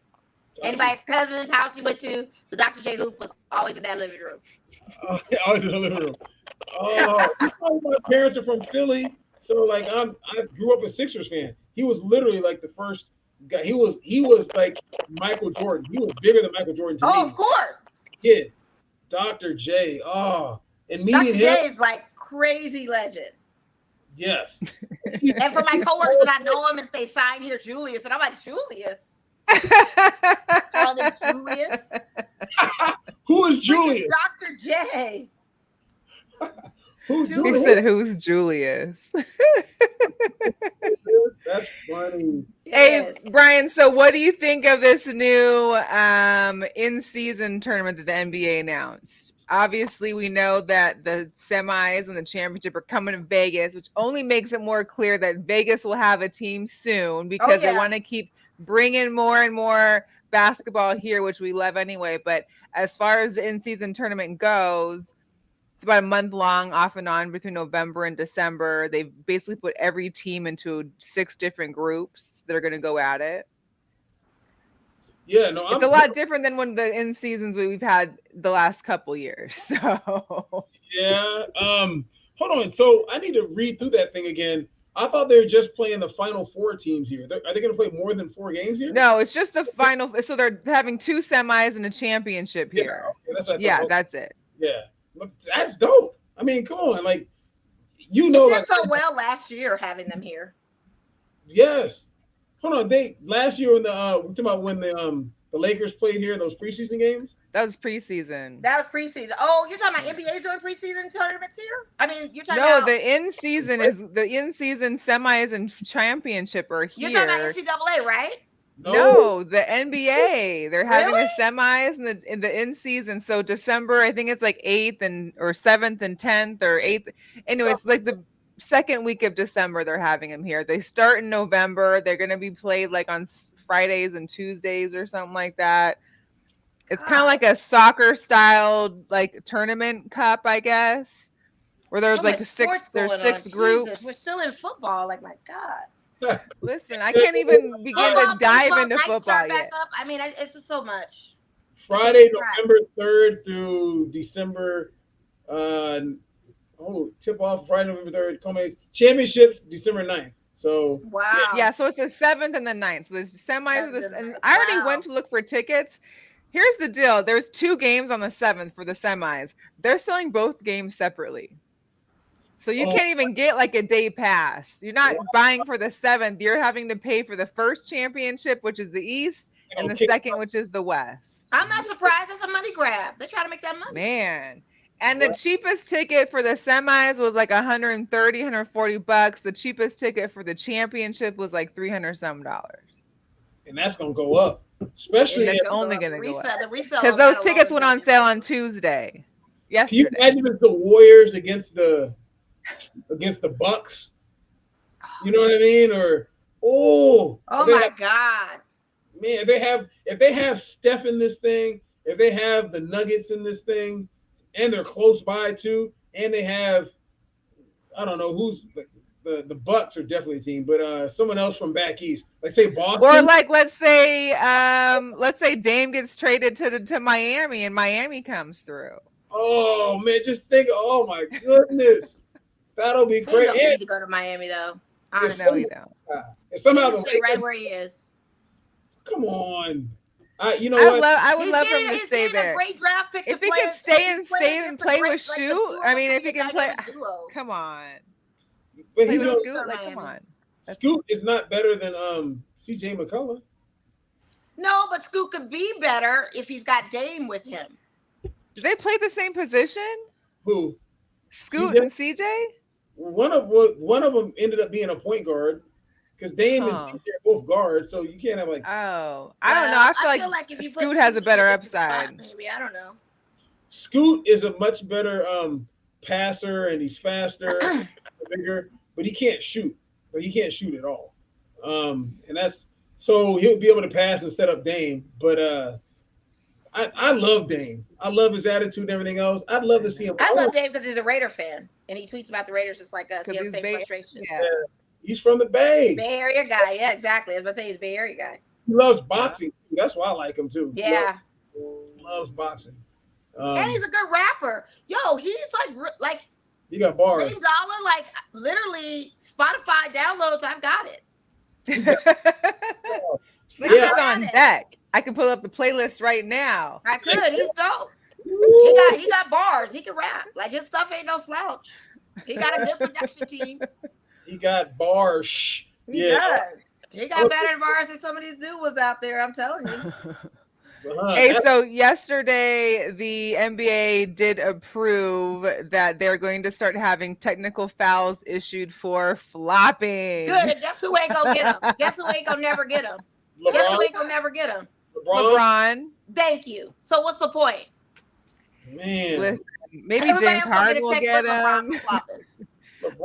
Anybody's cousin's house you went to, the Dr. J hoop was always in that living room. Always in the living room. Oh, my parents are from Philly, so like I grew up a Sixers fan. He was literally like the first guy. He was like Michael Jordan. He was bigger than Michael Jordan to me. Oh, of course. Yeah. Dr. J. Oh, and Dr. meeting J him. is like crazy legend. Yes. And for my coworkers that I know him and say, sign here, Julius. And I'm like, Julius? Call him Julius? Who is Julius? Dr. J. Who's He Julius? said, "Who's Julius?" That's funny. Yes. Hey, Brian, so what do you think of this new in-season tournament that the NBA announced? Obviously, we know that the semis and the championship are coming to Vegas, which only makes it more clear that Vegas will have a team soon because they want to keep bringing more and more basketball here, which we love anyway. But as far as the in-season tournament goes, it's about a month long, off and on between November and December. They've basically put every team into 6 different groups that are going to go at it. Yeah, no, it's a lot different than when the in seasons we've had the last couple years. So yeah, hold on. So I need to read through that thing again. I thought they were just playing the final 4 teams here. Are they going to play more than 4 games here? No, it's just the final. So they're having 2 semis and a championship here. Yeah, okay, that's what I yeah, thought. that's it. Yeah, that's dope. I mean, come on, like you know, it did like, so well last year having them here. Yes. Hold on. They last year when we're talking about when the Lakers played here, those preseason games. That was preseason. That was preseason. Oh, you're talking about NBA doing preseason tournaments here? I mean, you're talking no, about the in season is the in season semis and championship are here. You're talking about NCAA, right? No, the NBA. They're having Really? a semis in the in season. So December, I think it's like 8th or 7th and 10th or 8th. Anyway, it's like the second week of December they're having them here. They start in November. They're going to be played like on Fridays and Tuesdays or something like that. It's kind of like a soccer style like tournament cup, I guess, where there's like 6 groups. Jesus, we're still in football. Like, my God. Listen, I can't even begin to dive into football yet. Up. I mean, it's just so much. Friday, November 3rd through December Oh, tip off Friday, November 3rd. Comex championships December 9th. So Wow. Yeah, so it's the 7th and the 9th. So there's semis of this, Seventh and and ninth. I already Wow. went to look for tickets. Here's the deal: there's 2 games on the 7th for the semis. They're selling both games separately, so you oh, can't even get like a day pass. You're not buying for the 7th. You're having to pay for the first championship, which is the East, and the okay. second, which is the West. I'm not surprised. It's a money grab. They're trying to make that money. Man. And the cheapest ticket for the semis was like 130, 140 bucks. The cheapest ticket for the championship was like 300 some dollars. And that's gonna go up, especially. That's If, only going to go up. The resale Because on those that tickets alone went on is sale gonna on be- Tuesday, can you yesterday. imagine if the Warriors against the Bucks? You know what I mean? Or Oh they my have- God. man, if they have Steph in this thing, if they have the Nuggets in this thing, and they're close by too, and they have, I don't know who's the Bucks are definitely a team, but someone else from back east, like say Boston. Or like let's say Dame gets traded to Miami and Miami comes through. Oh man, just think. Oh my goodness, that'll be He great. don't need to go to Miami though. Honestly, No, we don't. And he somehow needs to stay right where he is. come on, you know what? I would He's love getting- him to he's stay getting there. a great draft pick. If to he play could as- stay he's playing and against play a great- with like, the Shoot, duo I mean, could if he be a can play, dynamic duo. come on, But play he's with not, Scoot, like come Miami. on. Scoot is not better than CJ McCullough. No, but Scoot could be better if he's got Dame with him. Do they play the same position? Who? Scoot CJ? and CJ? One of them ended up being a point guard because Dame and CJ are both guards, so you can't have like Oh, I don't know. I feel like if you put Scoot has a in better different spot, upside. maybe I don't know. Scoot is a much better passer and he's faster, bigger, but he can't shoot. But he can't shoot at all. And that's so he'll be able to pass and set up Dame. But I love Dame. I love his attitude and everything else. I'd love to see him. I love Dave because he's a Raider fan and he tweets about the Raiders just like us. He 'Cause has the he's same Bay- frustration. Yeah. He's from the Bay. Bay Area guy, yeah, exactly. I was about to say he's a Bay Area guy. He loves boxing. That's why I like him too. Yeah, Loves boxing. and he's a good rapper. Yo, he's like He got bars. $10, like literally Spotify downloads. I've got it. She's like, Yeah. it's on deck. I can pull up the playlist right now. I could. He's dope. He got bars. He can rap. Like his stuff ain't no slouch. He got a good production team. He got bars. He does. He got better bars than some of these dudes out there. I'm telling you. Hey, so yesterday the NBA did approve that they're going to start having technical fouls issued for flopping. Good. And guess who ain't gonna get him? Guess who ain't gonna never get him? Guess who ain't gonna never get him? LeBron. Thank you. So what's the point? Man. Listen, maybe Everybody James else gonna Harden a will check get for LeBron him. for flopping.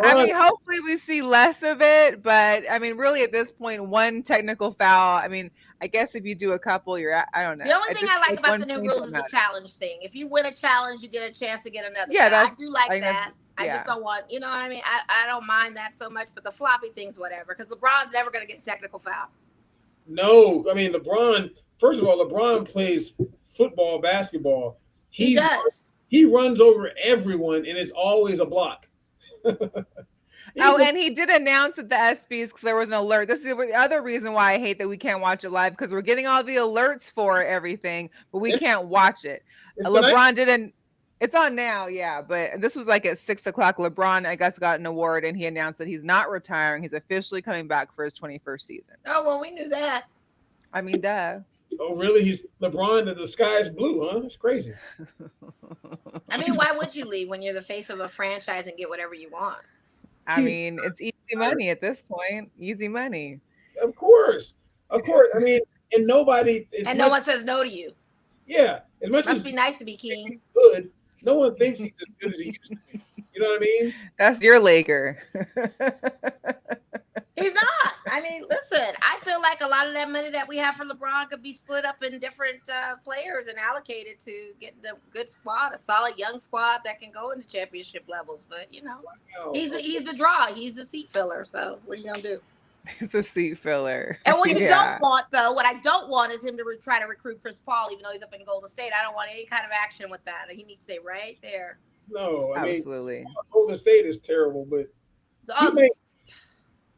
I mean, hopefully we see less of it, but I mean, really at this point, one technical foul. I mean, I guess if you do a couple, I don't know. The only thing I like about the new one rules is the matter. challenge thing. If you win a challenge, you get a chance to get another. Yeah, I that's- do like I think that. I yeah. just don't want, you know what I mean? I don't mind that so much, but the floppy thing's whatever, because LeBron's never going to get a technical foul. No, I mean LeBron. First of all, LeBron plays football, basketball. He does. He runs over everyone, and it's always a block. And he did announce at the ESPYs because there was an alert. This is the other reason why I hate that we can't watch it live, because we're getting all the alerts for everything, but we can't watch it. LeBron didn't. It's on now, yeah, but this was like at 6 o'clock. LeBron, I guess, got an award, and he announced that he's not retiring. He's officially coming back for his 21st season. Oh, well, we knew that. I mean, duh. Oh, really? He's LeBron. The sky is blue, huh? That's crazy. I mean, why would you leave when you're the face of a franchise and get whatever you want? I mean, it's easy money at this point. Easy money. Of course. I mean, and nobody. And no one says no to you. Yeah, as much Must as be nice to be king. he's good, no one thinks he's as good as he used to be. You know what I mean? That's your Laker. He's not. I mean, listen, I feel like a lot of that money that we have for LeBron could be split up in different players and allocated to get the good squad, a solid young squad that can go into championship levels. But, you know, he's the draw. He's the seat filler. So what are you going to do? It's a seat filler. And what you don't want, though, what I don't want is him to try to recruit Chris Paul, even though he's up in Golden State. I don't want any kind of action with that. He needs to stay right there. No, I mean, Absolutely. Golden State is terrible, but Oh,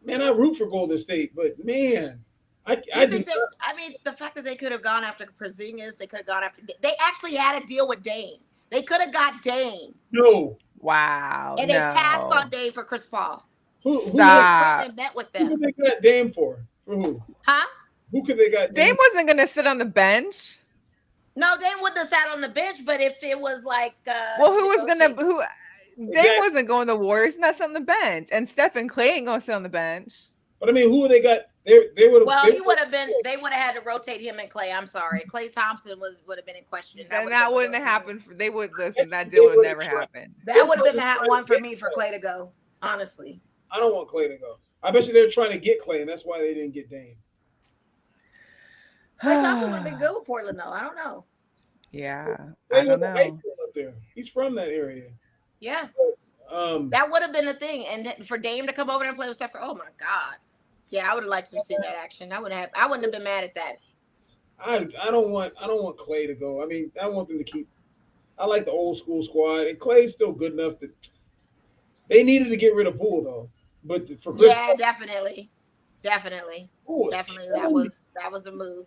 man, I root for Golden State, but man, I you do think they? I mean, the fact that they could have gone after Porzingis, they could have gone after. They actually had a deal with Dame. They could have got Dame, no. Wow. and they passed No. on Dame for Chris Paul. Who Dame they went Stop. and met with who could them, they got Dame for? For who? huh? Who could they got Dame Dame? wasn't gonna sit on the bench. No, Dame wouldn't have sat on the bench, but if it was like Well, he who was gonna negotiated, who Dame Exactly. wasn't going to the Warriors, and that's on the bench. And Stephen Clay ain't gonna sit on the bench. But I mean, who they got? They would have. well, he would have been. They would have had to rotate him and Clay. I'm sorry, Clay Thompson would have been in question. Then would that have been wouldn't one have for me. happened. They would listen. That They deal would would've never tried. happen. That would have been They're the one for me for Clay to go. Honestly, I don't want Clay to go. I bet you they're trying to get Clay, and that's why they didn't get Dame. Clay Thompson would have been good with Portland, though. I don't know. Yeah, Clay I don't went to high know. school up there. He's from that area. Yeah, Um, that would have been the thing, and for Dame to come over and play with Steph Curry, oh my God, yeah, I would have liked to see that action. I wouldn't have been mad at that. I don't want Clay to go. I mean, I want them to keep. I like the old school squad, and Clay's still good enough that they needed to get rid of Poole though. But for Chris, Yeah, definitely. Poole was Definitely, killing that was the move.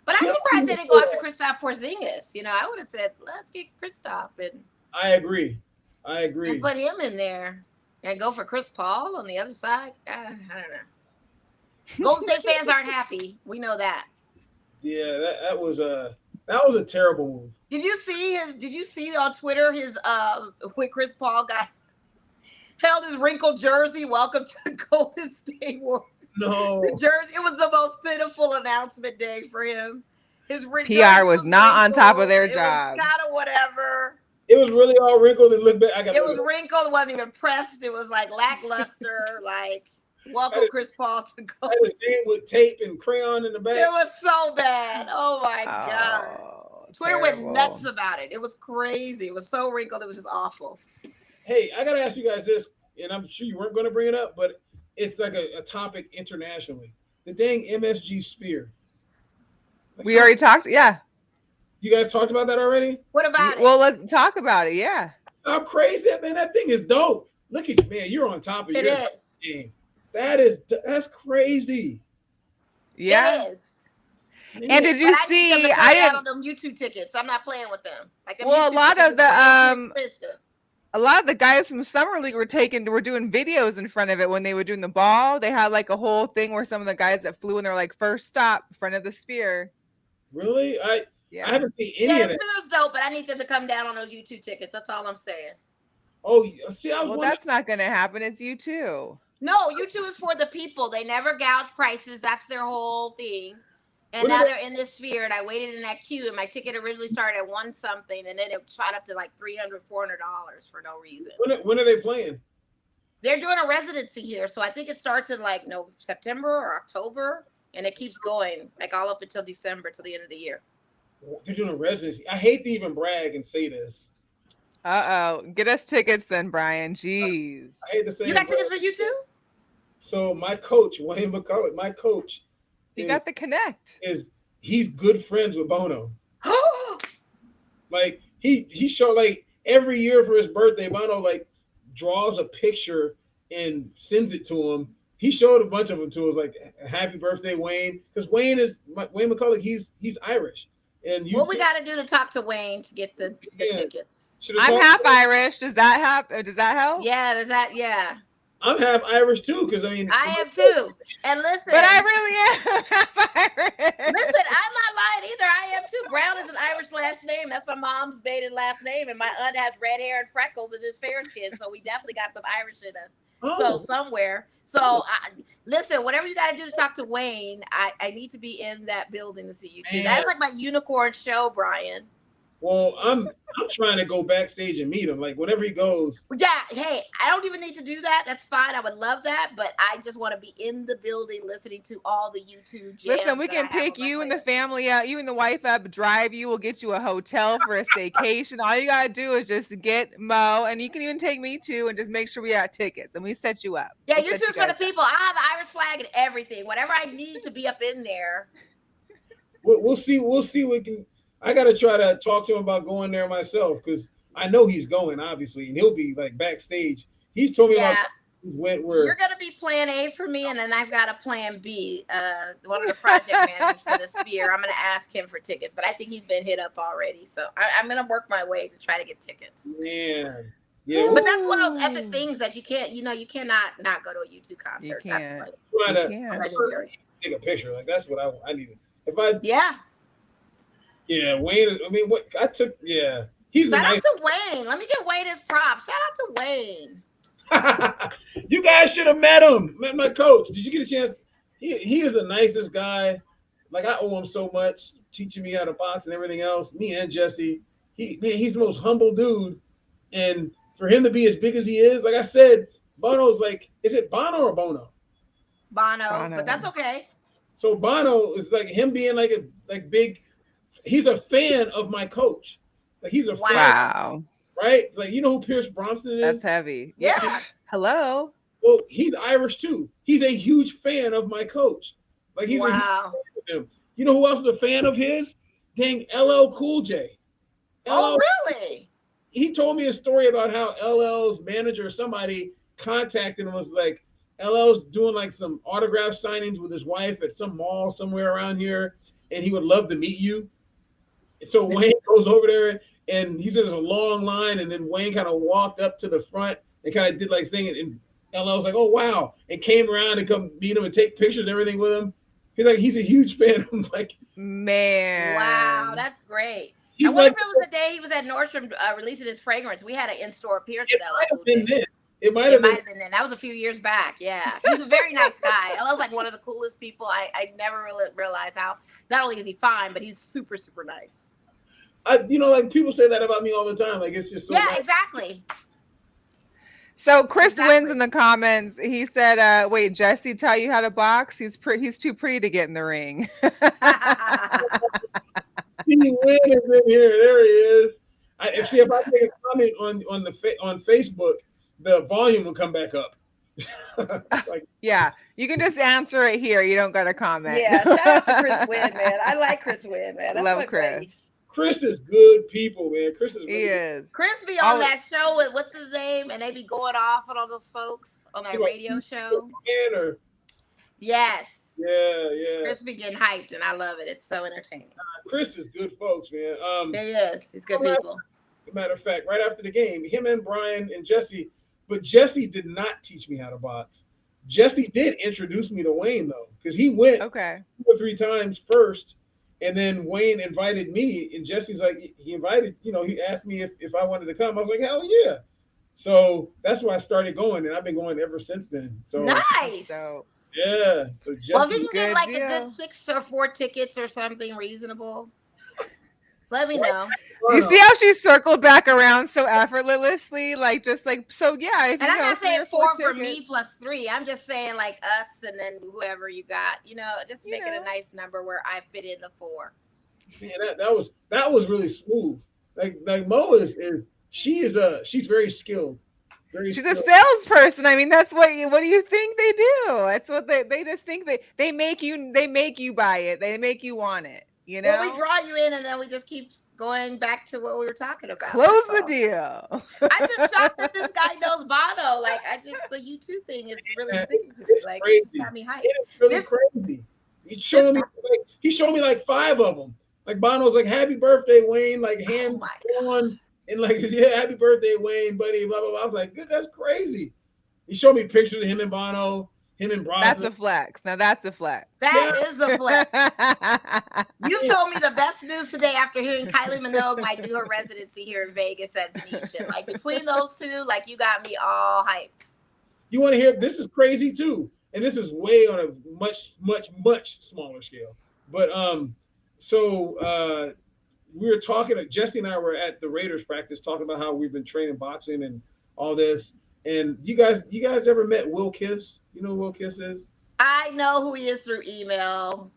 But I'm surprised they didn't go after Kristaps Porzingis. You know, I would have said, let's get Kristaps I agree. and put him in there and go for Chris Paul on the other side. I don't know. Golden State fans aren't happy. We know that. Yeah, that was a terrible move. Did you see on Twitter his when Chris Paul got held his wrinkled jersey? Welcome to the Golden State Warriors. No, The jersey. It was the most pitiful announcement day for him. His PR was not on top of their job. Kind of whatever. it was really all wrinkled and looked bad. It was wrinkled. Wasn't even pressed. It was like lackluster. Like welcome Chris Paul to go. I was in with tape and crayon in the back. It was so bad. Oh my God. Twitter terrible. went nuts about it. It was crazy. It was so wrinkled. It was just awful. Hey, I gotta ask you guys this, and I'm sure you weren't going to bring it up, but it's like a topic internationally. The dang MSG Sphere. Like, We already talked. Yeah. You guys talked about that already? What about Well, let's talk about it. Yeah. How crazy, man! That thing is dope. Look at you, man. You're on top of it? It your is. game. That's crazy. Yeah. It is. And did you But I need them see? to cut I it out didn't. on them YouTube tickets. I'm not playing with them. Like them Well, a YouTube lot tickets of the is way too expensive. a lot of the guys from Summer League were doing videos in front of it when they were doing the ball. They had like a whole thing where some of the guys that flew in their like first stop in front of the Sphere. Really? I haven't seen any Yeah, of the that. Sphere's dope, but I need them to come down on those YouTube tickets. That's all I'm saying. Oh, see, I was Well, wondering. that's not going to happen. It's you too. No, YouTube is for the people. They never gouge prices. That's their whole thing. And What now are they're in this Sphere, and I waited in that queue, and my ticket originally started at $1 something, and then it shot up to like $300, $400 for no reason. When are they playing? They're doing a residency here, so I think it starts in like September or October, and it keeps going like all up until December, till the end of the year. They're doing a residency. I hate to even brag and say this. Get us tickets then, Brian. Jeez. I hate to say You it, got but- tickets for you too? So my coach, Wayne McCullough, my coach, You got the connect. he's good friends with Bono. Like he showed like every year for his birthday, Bono like draws a picture and sends it to him. He showed a bunch of them to us, like "Happy birthday, Wayne," because Wayne McCullough. He's Irish, and What we got to do to talk to Wayne to get the tickets? I'm half Irish. Does that help? Yeah, yeah. I'm half Irish too, because I mean I am too. And listen, But I really am half Irish. listen, I'm not lying either. I am too. Brown is an Irish last name. That's my mom's maiden last name, and my aunt has red hair and freckles and is fair skin, so we definitely got some Irish in us. So somewhere. So listen, whatever you got to do to talk to Wayne, I need to be in that building to see you too. That's like my unicorn show, Brian. Well, I'm trying to go backstage and meet him. Like whenever he goes. Yeah, hey, I don't even need to do that. That's fine. I would love that, but I just want to be in the building listening to all the YouTube jams. Listen, we can pick you and the family up, you and the wife up, drive you. We'll get you a hotel for a staycation. All you gotta do is just get Mo, and you can even take me too, and just make sure we got tickets, and we set you up. Yeah, YouTube's for the people. I have an Irish flag and everything. Whatever I need to be up in there. We'll see. We can. I got to try to talk to him about going there myself because I know he's going, obviously, and he'll be like backstage. He's told me about where you're gonna be plan A for me, and then I've got a plan B. One of the project managers for the Sphere. I'm gonna ask him for tickets, but I think he's been hit up already. So I'm gonna work my way to try to get tickets. Man. Yeah. But that's one of those epic things that you cannot not go to a U2 concert. You can't. That's You like can't. legendary. Take a picture. Like that's what I needed. Yeah. Wayne is, I mean, what I took, he's Shout nice. out to Wayne. Let me give Wayne his props. Shout out to Wayne. You guys should have met him. Met my coach. Did you get a chance? He is the nicest guy. Like I owe him so much, teaching me how to box and everything else. Me and Jesse. He's the most humble dude. And for him to be as big as he is, like I said, Bono's like, is it Bono or Bono? Bono. But that's okay. So Bono is like him being like big. He's a fan of my coach. Like he's a fan. Wow. Right? Like you know who Pierce Bronson is? That's heavy. Yeah. Hello. Well, he's Irish too. He's a huge fan of my coach. Like he's a huge fan of him. You know who else is a fan of his? Dang, LL Cool J. Oh, really? He told me a story about how LL's manager, somebody contacted him and was like, LL's doing like some autograph signings with his wife at some mall somewhere around here, and he would love to meet you. So Wayne goes over there, and he says there's a long line, and then Wayne kind of walked up to the front and kind of did like singing, and LL was like, "Oh wow!" and came around to come meet him and take pictures and everything with him. He's like, he's a huge fan. I'm like, man, wow, that's great. He's I wonder like, if it was the day he was at Nordstrom releasing his fragrance. We had an in-store appearance with LL. It might have been then. That was a few years back. Yeah, he's a very nice guy. LL's like one of the coolest people. I never really realized how not only is he fine, but he's super, super nice. Like people say that about me all the time. Like it's just so nice. Exactly. So Chris wins in the comments. He said, "Wait, Jesse tell you how to box? He's too pretty to get in the ring." He wins in here. There he is. If I make a comment on Facebook, the volume will come back up. Yeah, you can just answer it here. You don't got to comment. Yeah, shout out to Chris Wynn, man. I like Chris Wynn, man. That's love Chris. Buddy. Chris is good people, man. Chris is. He is. Chris be on that show with what's his name, and they be going off on all those folks on that radio show. Yes. Yeah. Chris be getting hyped, and I love it. It's so entertaining. Chris is good folks, man. He is. He's good people. Matter of fact, right after the game, him and Bryan and Jesse, but Jesse did not teach me how to box. Jesse did introduce me to Wayne though, because he went 2 or 3 times first, and then Wayne invited me, and Jesse's like, he asked me if I wanted to come. I was like, hell yeah. So that's why I started going, and I've been going ever since then. So nice. Yeah. So Jesse, well, if you can get like a good 6 or 4 tickets or something reasonable, let me know. You see how she circled back around so effortlessly, like just like so. Yeah, and I'm not saying 4 for me plus 3. I'm just saying like us and then whoever you got. Just make it a nice number where I fit in the 4. Yeah, that was really smooth. Like Mo she's very skilled. She's a salesperson. I mean, that's what do you think they do? That's what they just think they make you buy it. They make you want it. Well, we draw you in, and then we just keep going back to what we were talking about. Close the deal. I'm just shocked that this guy knows Bono. Like, the U2 thing is really sticking to me. Like, it just got me hyped. It's really crazy. He's showing me like 5 of them. Like Bono's like, "Happy birthday, Wayne!" Like hand on, and like, "Yeah, happy birthday, Wayne, buddy." Blah blah blah. I was like, "Good, that's crazy." He showed me pictures of him and Bono. Him and Bryan. That's a flex. Now that's a flex. That is a flex. You've told me the best news today after hearing Kylie Minogue might do her residency here in Vegas at Venetian. Like between those two, like you got me all hyped. You want to hear? This is crazy too, and this is way on a much smaller scale. But we were talking. Jesse and I were at the Raiders practice talking about how we've been training boxing and all this. And you guys ever met Will Kiss? You know who Will Kiss is? I know who he is through email.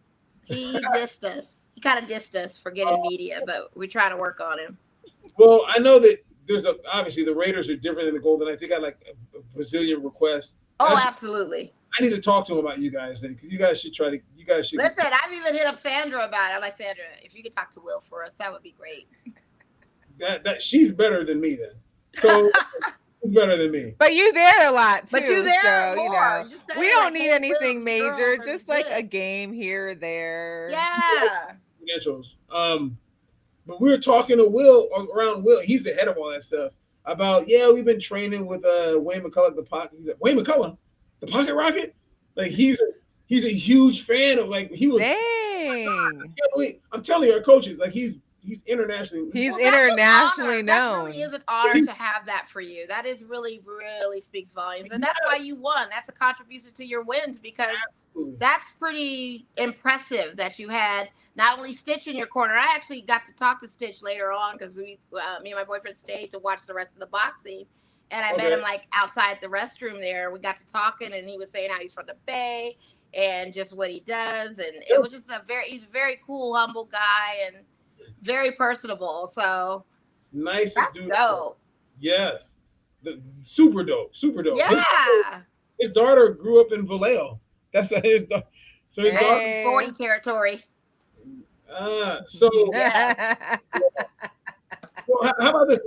He dissed us. He kind of dissed us for getting media, but we try to work on him. Well, I know that obviously the Raiders are different than the Golden. I think I like a Brazilian request. Oh, absolutely. I need to talk to him about you guys then, because you guys should. Listen, I've even hit up Sandra about it. I'm like, Sandra, if you could talk to Will for us, that would be great. that she's better than me then. So she's better than me. But you there a lot too. But you there so, more. You know, You just said we it don't like, need hey, anything Will, these major, girls are just like a legit. game here or there. Yeah. Credentials. But we were talking to Will around Will. He's the head of all that stuff. About we've been training with Wayne McCullough, the pocket. He's like, Wayne McCullough, the pocket rocket. Like he's a huge fan of like he was. Dang. I'm telling you, our coaches like he's internationally. He's Well, that's an internationally honor. known. That really is an honor to have that for you. That is really, really speaks volumes. And that's why you won. That's a contribution to your wins because that's pretty impressive that you had not only Stitch in your corner. I actually got to talk to Stitch later on because me and my boyfriend stayed to watch the rest of the boxing. And I met him like outside the restroom there. We got to talking and he was saying how he's from the Bay and just what he does. And it was just he's a very cool, humble guy and very personable. So nicest dude. Dope. Yes. Super dope. Super dope. Yeah. His daughter grew up in Vallejo. That's his daughter. So his daughter 40 territory. So Yes. well, how about this?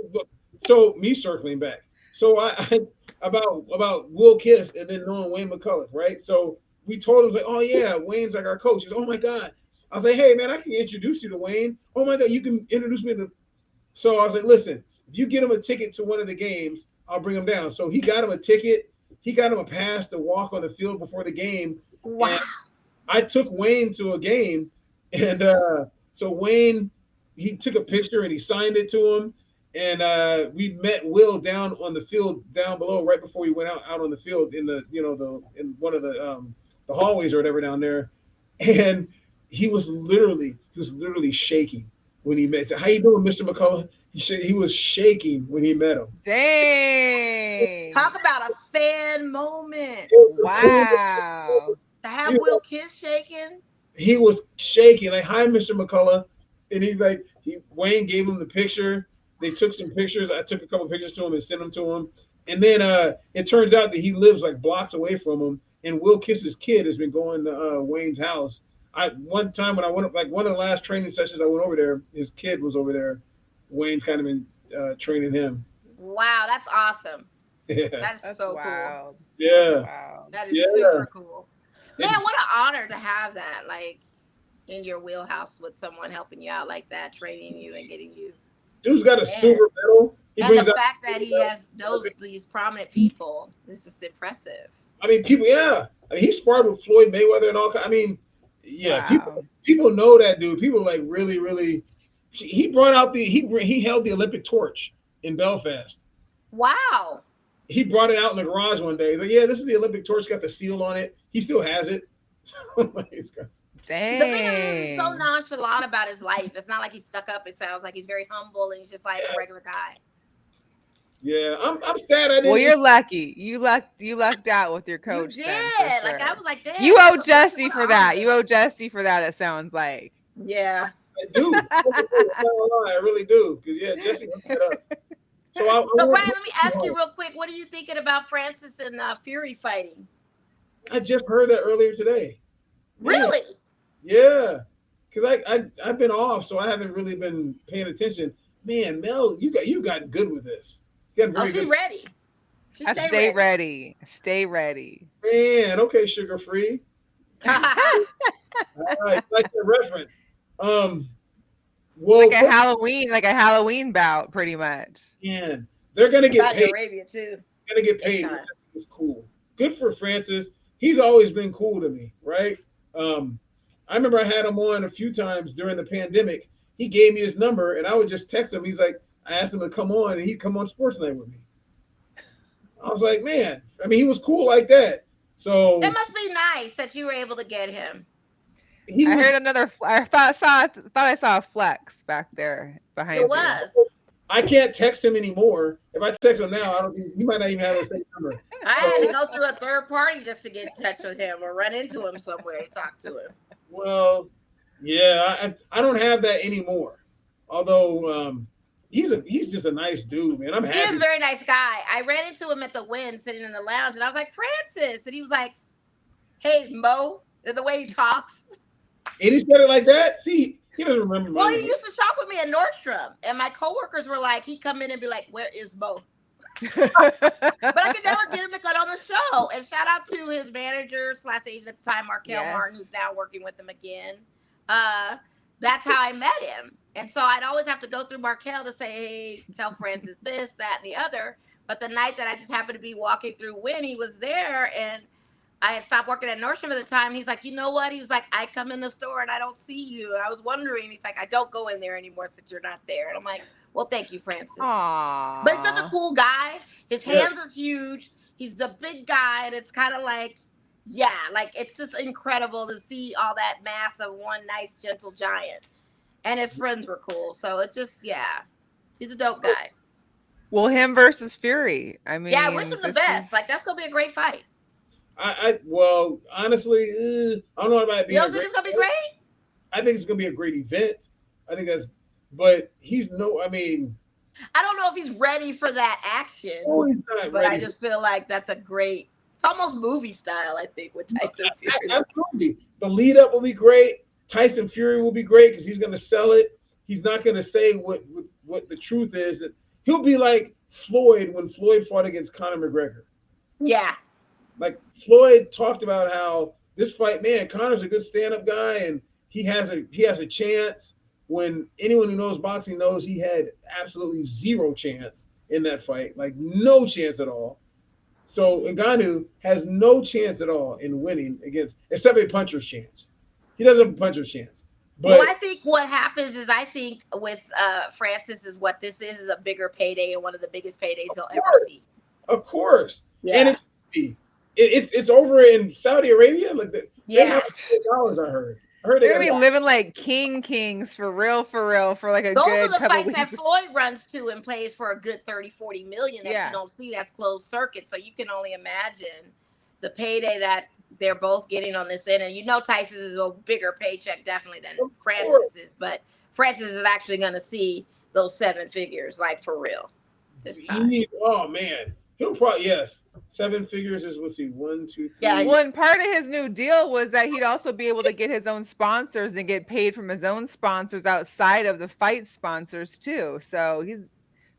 So me circling back. So I about Will Kiss and then knowing Wayne McCullough, right? So we told him like, oh yeah, Wayne's like our coach. He's oh my god. I was like, hey man, I can introduce you to Wayne. Oh my god, you can introduce me to. So I was like, listen, if you get him a ticket to one of the games, I'll bring him down. So he got him a ticket. He got him a pass to walk on the field before the game. Wow. And I took Wayne to a game, and so Wayne, he took a picture and he signed it to him. And we met Will down on the field down below right before we went out on the field in the in one of the hallways or whatever down there. And he was literally shaking when he met. How you doing, Mr. McCullough? He was shaking when he met him. Dang. Talk about a fan moment. Wow. To have Will Kiss shaking. He was shaking like, "Hi, Mr. McCullough," and Wayne gave him the picture. They took some pictures. I took a couple pictures to him and sent them to him. And then it turns out that he lives like blocks away from him. And Will Kiss's kid has been going to Wayne's house. One time when I went, like one of the last training sessions I went over there, his kid was over there. Wayne's kind of been training him. Wow, that's awesome. Yeah. That's so wild. cool. Yeah. Wow. That is super cool. Man, what an honor to have that, like, in your wheelhouse with someone helping you out like that, training you and getting you. Dude's got a silver medal. And the fact that he knows these prominent people is just impressive. I mean, people, yeah. I mean, he sparred with Floyd Mayweather and all. I mean, yeah, wow. people know that dude. People like really, really. He brought out he held the Olympic torch in Belfast. Wow. He brought it out in the garage one day. He's like, yeah, this is the Olympic torch. Got the seal on it. He still has it. Dang. The thing is, he's so nonchalant about his life. It's not like he's stuck up. It sounds like he's very humble and he's just like a regular guy. Yeah, I'm sad I didn't. Well, you're lucky. You lucked out with your coach. You did. Then, like I was like, damn. You owe Jesse for that. You owe Jesse for that. It sounds like. Yeah. I do. I really do. Because yeah, Jesse hooked it up. So Bryan, let me ask you real quick. What are you thinking about Francis and Fury fighting? I just heard that earlier today. Really? Yeah. Because I've been off, so I haven't really been paying attention. Man, Mel, you got good with this. She's ready. Stay ready. Stay ready. Man, okay, sugar free. All right, like the reference. Well, like a Halloween bout, pretty much. Yeah, they're gonna get paid. Arabia too. They're gonna get paid. It's cool. Good for Francis. He's always been cool to me, right? I remember I had him on a few times during the pandemic. He gave me his number, and I would just text him. He's like, I asked him to come on, and he'd come on Sports Night with me. I was like, man, I mean, he was cool like that. So it must be nice that you were able to get him. I heard another. I thought I saw a flex back there behind you. It was. I can't text him anymore. If I text him now, he might not even have the same number. I had to go through a third party just to get in touch with him or run into him somewhere to talk to him. Well, yeah, I don't have that anymore. Although he's just a nice dude, man. I'm happy. He is a very nice guy. I ran into him at the Wynn sitting in the lounge, and I was like, Francis, and he was like, hey, Mo, the way he talks. And he said it like that. See, He doesn't remember my Well, he name. used to shop with me at Nordstrom, and my coworkers were like, he'd come in and be like, "Where is Mo?" But I could never get him to cut on the show. And shout out to his manager / agent at the time, Markel Martin, who's now working with him again. That's how I met him. And so I'd always have to go through Markel to say, hey, tell Francis this, that, and the other. But the night that I just happened to be walking through Wynn, he was there, and I had stopped working at Nordstrom at the time. He's like, you know what? He was like, I come in the store and I don't see you. And I was wondering. He's like, I don't go in there anymore since you're not there. And I'm like, well, thank you, Francis. Aww. But he's such a cool guy. His hands are huge. He's the big guy, and it's kind of like, yeah, like it's just incredible to see all that mass of one nice, gentle giant. And his friends were cool. So it's just, yeah, he's a dope guy. Well, him versus Fury. I mean, yeah, I wish him the best. Like, that's going to be a great fight. Well, honestly, I don't know about being. You don't think it's going to be great? I think it's going to be a great event. I think that's, but he's I mean, I don't know if he's ready for that action. Oh, he's not but ready. I just feel like that's a great, it's almost movie style, I think, with Tyson Fury. Absolutely. The lead up will be great. Tyson Fury will be great because he's going to sell it. He's not going to say what the truth is. That he'll be like Floyd when Floyd fought against Conor McGregor. Yeah. Like Floyd talked about how this fight, man, Conor's a good stand-up guy and he has a chance. When anyone who knows boxing knows he had absolutely zero chance in that fight, like no chance at all. So Ngannou has no chance at all in winning except a puncher's chance. He doesn't have a puncher's chance. But well, I think what happens is with Francis is what this is a bigger payday and one of the biggest paydays he'll ever see. Of course. Yeah. And it's over in Saudi Arabia. Like they have $100, I heard. They're gonna be living like kings for real, for like a Those good are the couple fights weeks. that Floyd runs to and plays for a good 30-40 million that you don't see. That's closed circuit. So you can only imagine the payday that they're both getting on this end. And Tyson's is a bigger paycheck definitely than Francis's, but Francis is actually gonna see those 7 figures, like for real this time. Oh man. He'll probably 7 figures is 1, 2, 3. Yeah, one part of his new deal was that he'd also be able to get his own sponsors and get paid from his own sponsors outside of the fight sponsors too. So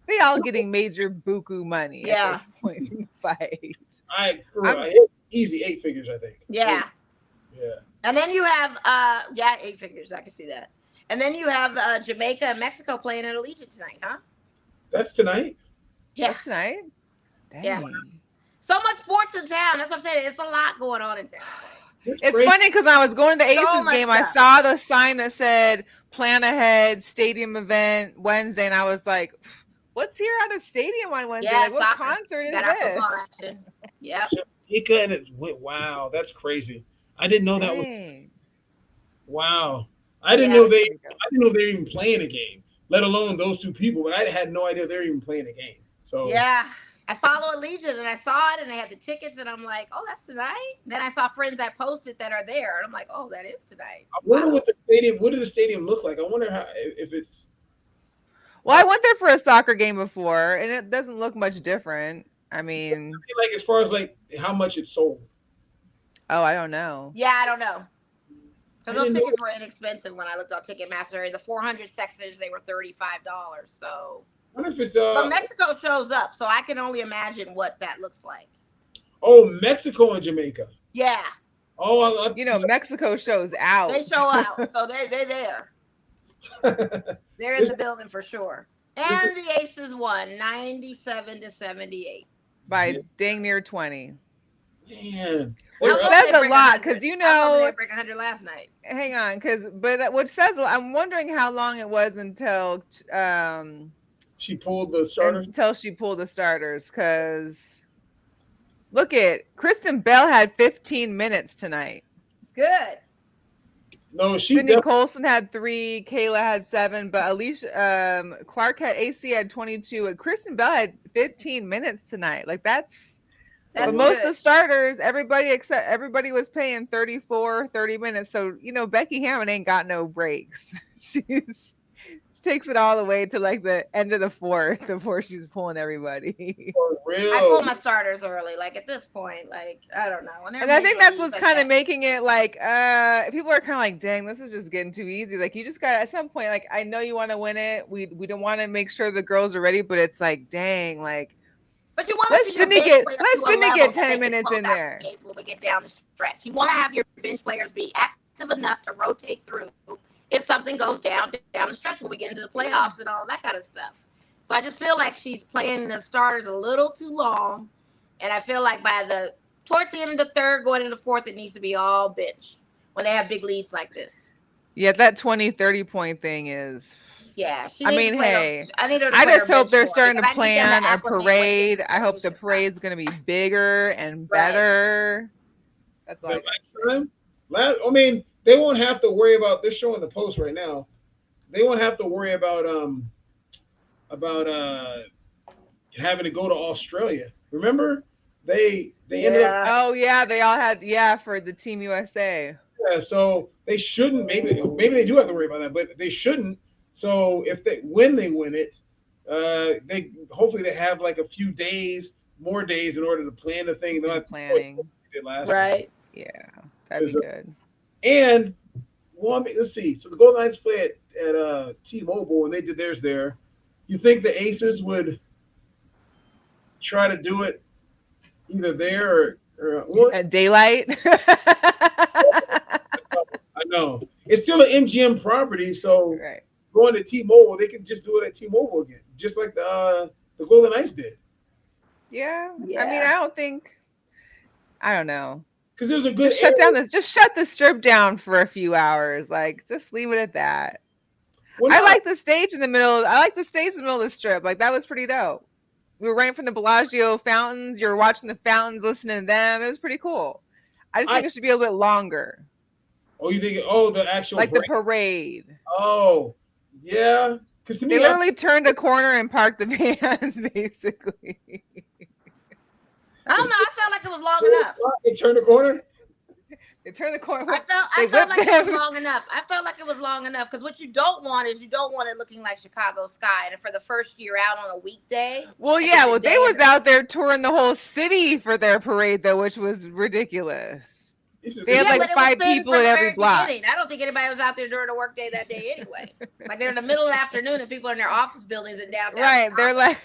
they all getting major buku money at this point in the fight. Easy 8 figures, I think. Yeah. Yeah. And then you have 8 figures. I can see that. And then you have Jamaica and Mexico playing at Allegiant tonight, huh? That's tonight. Yeah. That's tonight. Dang. Yeah. So much sports in town. That's what I'm saying. It's a lot going on in town. It's funny because when I was going to the Aces game, I saw the sign that said "Plan ahead, stadium event Wednesday," and I was like, "What's here at a stadium on Wednesday? Yeah, like, what concert is this?" Yep. Jamaica and it went. Wow, that's crazy. I didn't know that was. Wow, I didn't know they were even playing a game, let alone those two people. But I had no idea they were even playing a game. So yeah. I follow Allegiant and I saw it and they had the tickets and I'm like, oh, that's tonight. Then I saw friends that posted that are there and I'm like, oh, that is tonight. I wonder what the stadium. What does the stadium look like? I wonder if it's. Well, I went there for a soccer game before, and it doesn't look much different. I mean, like as far as like how much it sold. Oh, I don't know. Yeah, I don't know. Because those tickets were inexpensive when I looked on Ticketmaster. The 400 sections, they were $35. So. I wonder if it's But Mexico shows up, so I can only imagine what that looks like. Oh, Mexico and Jamaica. Yeah. Oh, Mexico shows out. They show out, so they're there. They're in the building for sure. And the Aces won 97-78 by dang near 20. Man, which says a lot because they break 100 last night. Hang on, which says I'm wondering how long it was until she pulled the starters. Because look at Kristen Bell had 15 minutes tonight. Good. No, Sydney Colson had 3, Kayla had 7, but Alicia Clark AC had 22, and Kristen Bell had 15 minutes tonight. Like that's but most of the starters, everybody was paying 34, 30 minutes. So Becky Hammond ain't got no breaks. She takes it all the way to like the end of the fourth before she's pulling everybody. For I pull real. my starters early. Like at this point, like I don't know. When they're And I think major that's leagues what's like kind of that. making it like people are kind of like, dang, this is just getting too easy. Like you just got at some point, like I know you want to win it. We don't want to make sure the girls are ready, but it's like, dang, like But you want to let see your Sydney bench get players let to a Sydney level get that 10 they can minutes close in out there. the games when we get down the stretch. You want to have your bench players be active enough to rotate through if something goes down the stretch when we get into the playoffs and all that kind of stuff. So I just feel like she's playing the starters a little too long, and I feel like towards the end of the third, going into the fourth, it needs to be all bench when they have big leads like this. Yeah, that 20, 30 point thing is. Yeah, she I needs mean, to play hey, those. I need her to I play her just hope bench they're more starting because to I need them to plan a acclimate when it gets parade. to I hope the championship time. parade's going to be bigger and Right. better. That's all The I got last to say. time, I mean, they won't have to worry about. They're showing the post right now. They won't have to worry about having to go to Australia. Remember, they ended up. Yeah. Oh yeah, they all had for the Team USA. Yeah, so they shouldn't. Maybe they do have to worry about that, but they shouldn't. So when they win it, they hopefully they have like a few days, more days in order to plan the thing. They're not Planning. they did last Right. Yeah, that'd be good. And well, I mean, let's see. So the Golden Knights play at T-Mobile, and they did theirs there. You think the Aces would try to do it either there or well, At daylight. I know it's still an MGM property, so Right. going to T-Mobile, they can just do it at T-Mobile again, just like the Golden Knights did. Yeah. Yeah. I mean, I don't know. Because there's a good Just shut the strip down for a few hours. Like, just leave it at that. Well, I no, like the stage in the middle. I like the stage in the middle of the strip. Like, that was pretty dope. We were right from the Bellagio fountains. You were watching the fountains, listening to them. It was pretty cool. I just think it should be a little longer. Oh, you think? Oh, the actual like the parade. Oh, yeah. Because to me, They literally turned a corner and parked the vans, basically. I don't know. I felt like it was long enough. They turned the corner. They turned the corner. I felt like it was long enough. I felt like it was long enough because what you don't want is it looking like Chicago Sky, and for the first year out on a weekday. Well, yeah. Well, they was out there touring the whole city for their parade, though, which was ridiculous. They had like 5 people at every block. I don't think anybody was out there during the workday that day anyway. Like they're in the middle of the afternoon and people are in their office buildings in downtown. Right. Chicago. They're like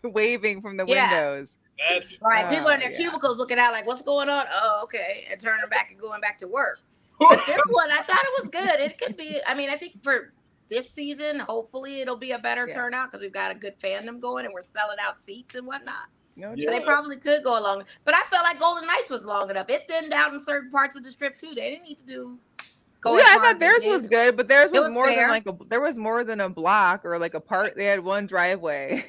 waving from the windows. That's right. People are in their cubicles looking out like, what's going on? Oh, okay. And turning back and going back to work. But this one, I thought it was good. It could be, I mean, I think for this season, hopefully it'll be a better turnout because we've got a good fandom going and we're selling out seats and whatnot. So they probably could go along. But I felt like Golden Knights was long enough. It thinned out in certain parts of the strip too. They didn't need to do. I thought theirs was good, but theirs was more fair. than there was more than a block or like a part. They had one driveway.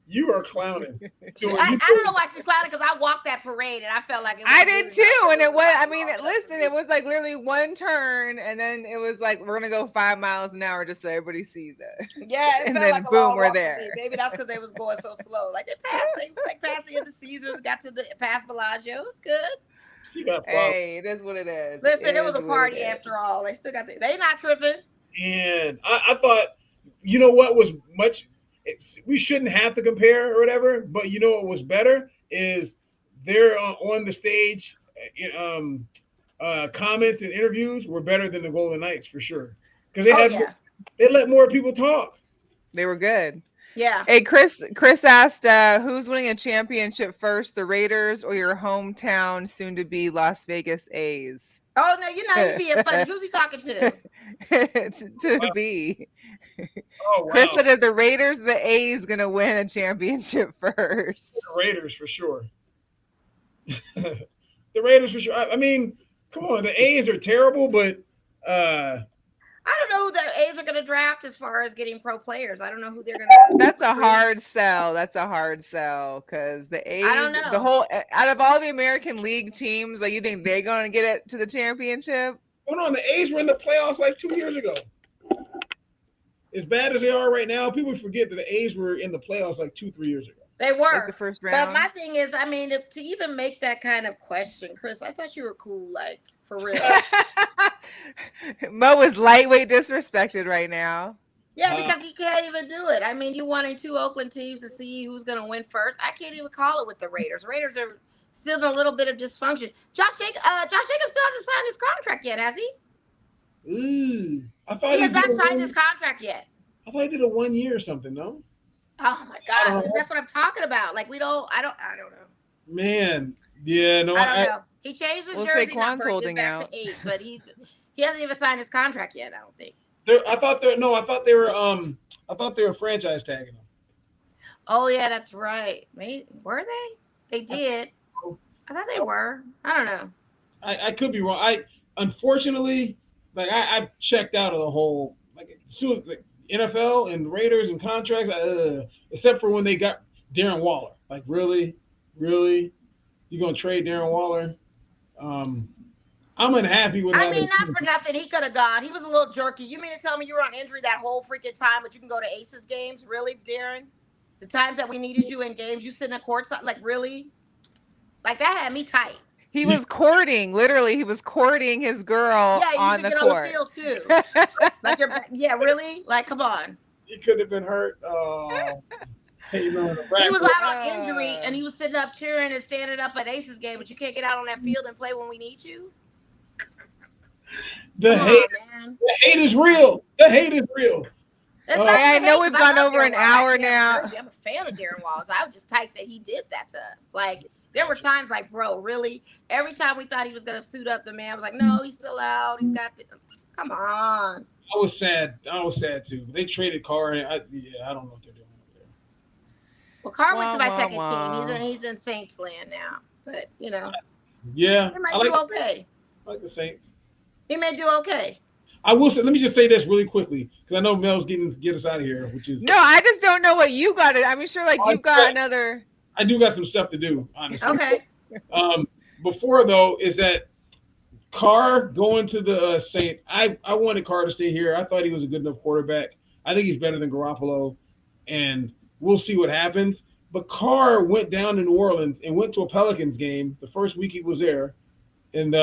You are clowning. I don't know why she's clowning because I walked that parade and I felt like it was I did too, and it was. I mean, listen, it was like literally one turn, and then it was like we're gonna go 5 miles an hour just so everybody sees it. Yeah, and then boom, we're there. Maybe that's because they was going so slow. Like they passed the end of Caesars, got to the past Bellagio. It's good. Hey, it is what it is. Listen, it was a party after all. They still got they not tripping. And I thought, you know what was much. We shouldn't have to compare or whatever, but you know what was better is they're on the stage. Comments and interviews were better than the Golden Knights for sure because they let more people talk. They were good. Yeah. Hey, Chris asked, who's winning a championship first, the Raiders or your hometown, soon to be Las Vegas A's? Oh no, you're not being funny. Who's he talking to? to be. Oh, wow. Chris said the Raiders, the A's gonna win a championship first. The Raiders for sure. The Raiders for sure. I mean, come on, the A's are terrible, but I don't know who the A's are going to draft as far as getting pro players. I don't know who they're going to. That's a hard sell. Because the A's, I don't know. the whole out of all the American League teams, like you think they're going to get it to the championship? Hold on, the A's were in the playoffs like 2 years ago. As bad as they are right now, people forget that the A's were in the playoffs like 2-3 years ago. They were like the first round. But my thing is, I mean, to even make that kind of question, Chris, I thought you were cool, like for real. Mo is lightweight disrespected right now. Yeah, because he can't even do it. I mean, you wanting 2 Oakland teams to see who's going to win first. I can't even call it with the Raiders. Raiders are still in a little bit of dysfunction. Josh Jacobs still hasn't signed his contract yet, has he? Ooh, I thought He has did not signed his contract yet. I thought he did a 1 year or something. No. Oh my God, that's what I'm talking about. Like I don't know. Man, yeah, no, I don't know. He changed his jersey Saquon's number. He's holding back out. to 8, but he hasn't even signed his contract yet. I don't think. I thought they were franchise tagging him. Oh yeah, that's right. Were they? They did. I thought they were. I don't know. I could be wrong. Unfortunately, like I've checked out of the whole like NFL and Raiders and contracts, except for when they got Darren Waller. Like really, you gonna trade Darren Waller? I'm unhappy with. I mean, not for nothing. He could have gone. He was a little jerky. You mean to tell me you were on injury that whole freaking time, but you can go to Aces games? Really, Darren? The times that we needed you in games, you sitting in courtside, like really? Like that had me tight. He was courting, literally. He was courting his girl on the court. On the field too. Like really? Like, come on. He could have been hurt. He was out on injury, and he was sitting up cheering and standing up at Aces game, but you can't get out on that field and play when we need you. The hate is real. The hate is real. I know we've gone over an hour now. I'm a fan of Darren Wallace. I was just tight that he did that to us. Like, there were times like, bro, really? Every time we thought he was going to suit up, the man was like, no, he's still out. He's got the... Come on. I was sad too. They traded Carr. I don't know what they're doing over there. Well, Carr went to my second team. He's in Saints land now. But, you know. Yeah. He might do okay. I like the Saints. He may do okay. I will say, let me just say this really quickly, because I know Mel's get us out of here, which is... No, I just don't know what you got. I'm sure like you've got another... I do got some stuff to do, honestly. Okay. Before, though, is that Carr going to the Saints, I wanted Carr to stay here. I thought he was a good enough quarterback. I think he's better than Garoppolo, and we'll see what happens. But Carr went down to New Orleans and went to a Pelicans game the first week he was there. And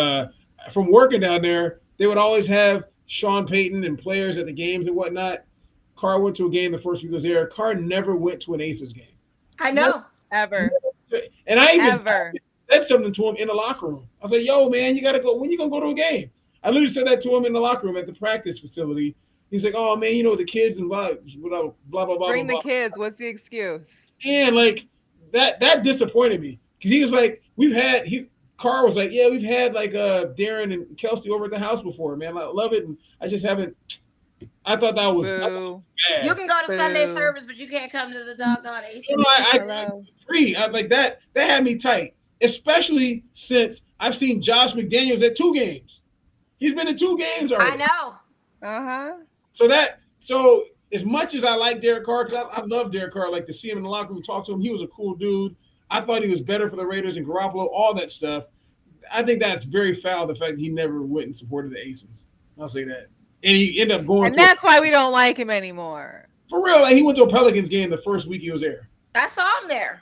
from working down there, they would always have Sean Payton and players at the games and whatnot. Carr went to a game the first week he was there. Carr never went to an Aces game. I know. Ever. And I even said something to him in the locker room. I was like, yo, man, you got to go. When you going to go to a game? I literally said that to him in the locker room at the practice facility. He's like, oh, man, the kids and blah, blah, blah, blah. Bring blah, the kids. What's the excuse? And, like, that disappointed me. Because he was like, Carr was like, yeah, we've had, like, Darren and Kelsey over at the house before, man. I love it. And I just haven't. I thought that was bad. You can go to Sunday service, but you can't come to the doggone Aces. I agree. I like that. That had me tight, especially since I've seen Josh McDaniels at 2 games. He's been in 2 games already. I know. So as much as I like Derek Carr, because I love Derek Carr, like to see him in the locker room, talk to him. He was a cool dude. I thought he was better for the Raiders and Garoppolo, all that stuff. I think that's very foul, the fact that he never went and supported the Aces. I'll say that. And he ended up going. And that's why we don't like him anymore. For real, like he went to a Pelicans game the first week he was there. I saw him there.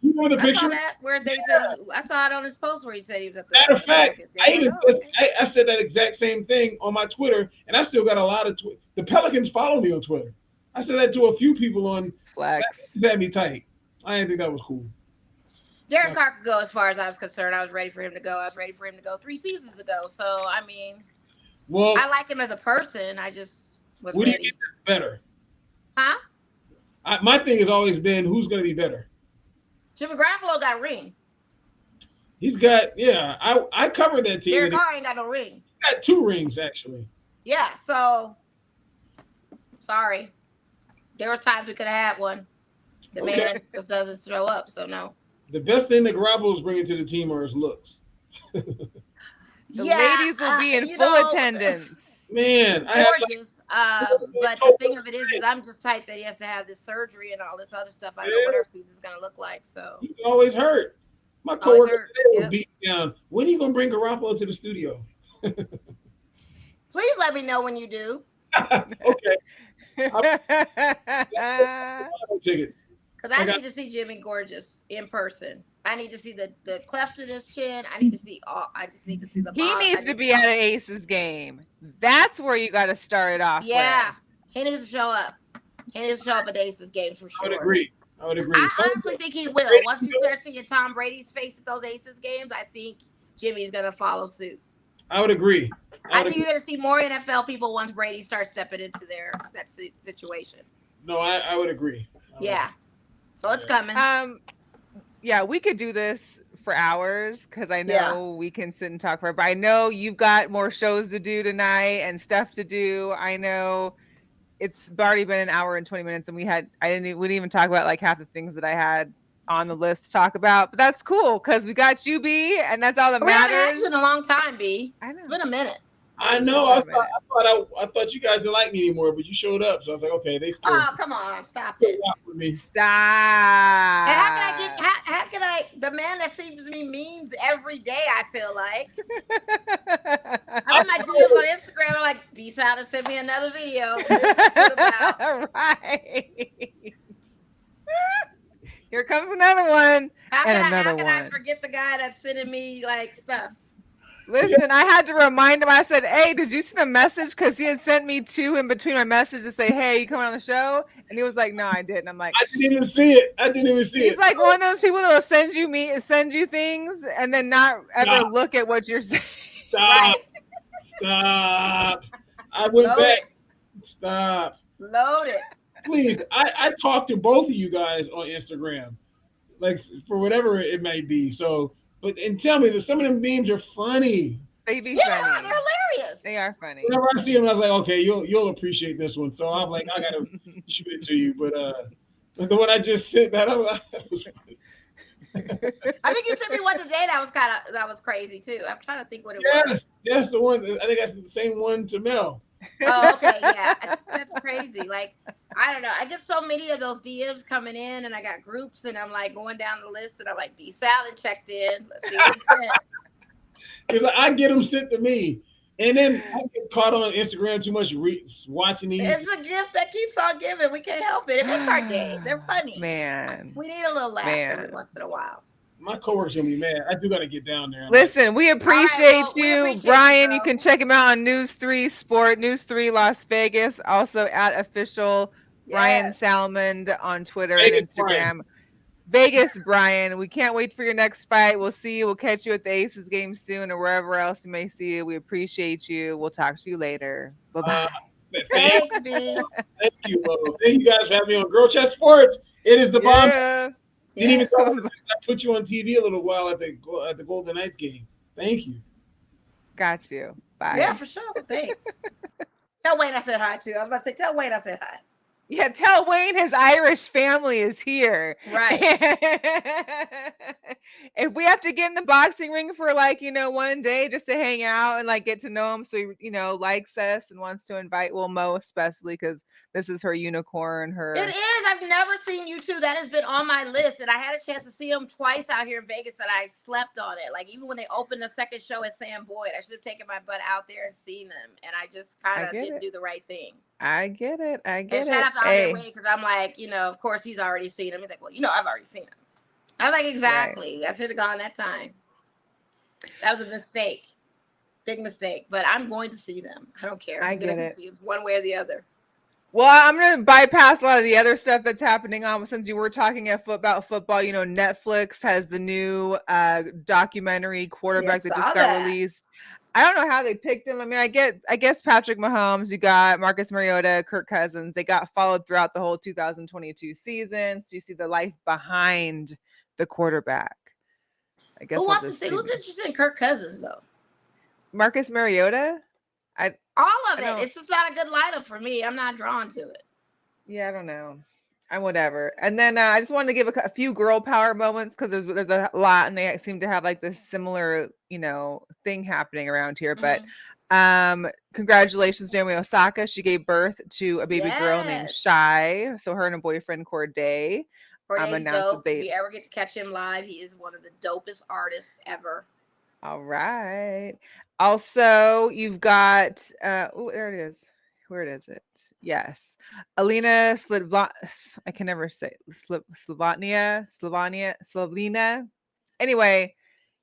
You know the picture? I saw that where they said I saw it on his post where he said he was at the. Matter of fact, I said that exact same thing on my Twitter, and I still got a lot of the Pelicans follow me on Twitter. I said that to a few people on Flex. That had me tight. I didn't think that was cool. Derek Carr could go as far as I was concerned. I was ready for him to go. I was ready for him to go 3 seasons ago. So I mean. Well, I like him as a person. I just was ready. Who do you think is better? Huh? My thing has always been who's going to be better. Jimmy Garoppolo got a ring. He's got, I covered that team. Derek Carr ain't got no ring. He got 2 rings, actually. Yeah, so, sorry. There was times we could have had one. The man just doesn't show up, so no. The best thing that Garoppolo's bringing to the team are his looks. The ladies will be in full attendance. Man, gorgeous. But the thing of it is I'm just tight that he has to have this surgery and all this other stuff. I don't know what our season's gonna look like. So he's always hurt. My coworker will beat down. When are you gonna bring Garoppolo to the studio? Please let me know when you do. Okay. Tickets. Because I need to see Jimmy Gorgeous in person. I need to see the cleft in his chin. I need to see all. I just need to see the. He ball. needs to be at an Aces game. That's where you got to start it off Yeah, with. he needs to show up. He needs to show up at the Aces games for I sure. would agree. I would agree. I honestly think he will. Once you start seeing Tom Brady's face at those Aces games, I think Jimmy's gonna follow suit. I would agree. I think you're gonna see more NFL people once Brady starts stepping into that situation. No, I would agree. Yeah, so it's coming. Yeah, we could do this for hours because I know we can sit and talk forever. But I know you've got more shows to do tonight and stuff to do. I know it's already been an hour and 20 minutes, and we didn't even talk about like half the things that I had on the list to talk about. But that's cool because we got you, B, and that's all that matters. It's been a long time, B. I know. It's been a minute. I know. I thought you guys didn't like me anymore, but you showed up, so I was like, okay, they still. Oh, come on, stop it. With me. Stop. And how can I? The man that seems me memes every day. I feel like I'm in my DMs on Instagram. I'm like, peace out and send me another video. Right. Here comes another one. How can I forget the guy that's sending me like stuff? Listen, I had to remind him. I said, hey, did you see the message? Because he had sent me two in between my message to say, hey, you coming on the show? And he was like, no, I didn't. I'm like, I didn't even see it. He's like one of those people that will send you things and then not ever look at what you're saying. Stop. Stop. I went back. Stop. Load it. Please. I talked to both of you guys on Instagram, like for whatever it may be. So, and tell me that some of them memes are funny. They be funny. They're hilarious. They are funny. Whenever I see them, I was like, okay, you'll appreciate this one. So I'm like, I gotta shoot it to you. But the one I just sent that was funny. I think you sent me one today that was crazy too. I'm trying to think what it was. Yes, the one. I think that's the same one to Mel. Oh, okay, yeah. I think that's crazy. Like, I don't know. I get so many of those DMs coming in, and I got groups, and I'm like going down the list, and I'm like, B Salad checked in. Let's see what he said. Because I get them sent to me, and then I get caught on Instagram too much watching these. It's a gift that keeps on giving. We can't help it. It makes our day. They're funny. Man. We need a little laugh every once in a while. My coworkers gonna be mad. I do gotta get down there. Listen, we appreciate you, Bryan. You can check him out on News 3 Sport, News 3 Las Vegas. Also at official Bryan Salmond on Twitter and Instagram. Vegas, Bryan. We can't wait for your next fight. We'll see you. We'll catch you at the Aces game soon or wherever else you may see you. We appreciate you. We'll talk to you later. Bye-bye. Thanks, B. Thank you. Thank you guys for having me on Girl Chat Sports. It is the bomb. Didn't even talk about I put you on TV a little while at the Golden Knights game. Thank you. Got you. Bye. Yeah, for sure. Thanks. Tell Wayne I said hi too. I was about to say, tell Wayne I said hi. Yeah, tell Wayne his Irish family is here. Right. If we have to get in the boxing ring for one day just to hang out and get to know him so he, likes us and wants to invite Mo especially because this is her unicorn. It is. I've never seen you two. That has been on my list. And I had a chance to see him twice out here in Vegas and I slept on it. Like even when they opened the second show at Sam Boyd, I should have taken my butt out there and seen them. And I just kind of didn't do the right thing. I get it. And shout out to Andre Wayne because I'm like, of course he's already seen him. He's like, well, I've already seen him. I was like, exactly. Right. I should have gone that time. That was a mistake. Big mistake. But I'm going to see them. I don't care. I'm going to see them one way or the other. Well, I'm going to bypass a lot of the other stuff that's happening on since you were talking about football. Netflix has the new documentary Quarterback that just got released. I don't know how they picked him. I mean, I guess Patrick Mahomes, you got Marcus Mariota, Kirk Cousins. They got followed throughout the whole 2022 season. So you see the life behind the quarterback. I guess who's interested in Kirk Cousins though? Marcus Mariota? All of it. It's just not a good lineup for me. I'm not drawn to it. Yeah, I don't know. I'm whatever. And then I just wanted to give a few girl power moments because there's a lot, and they seem to have this similar thing happening around here. But congratulations, Naomi Osaka. She gave birth to a baby girl named Shy. So her and her boyfriend Corday announced dope. If you ever get to catch him live, he is one of the dopest artists ever. All right. Also, you've got there it is. Where is it? Yes. Alina I can never say Slovenia. Anyway,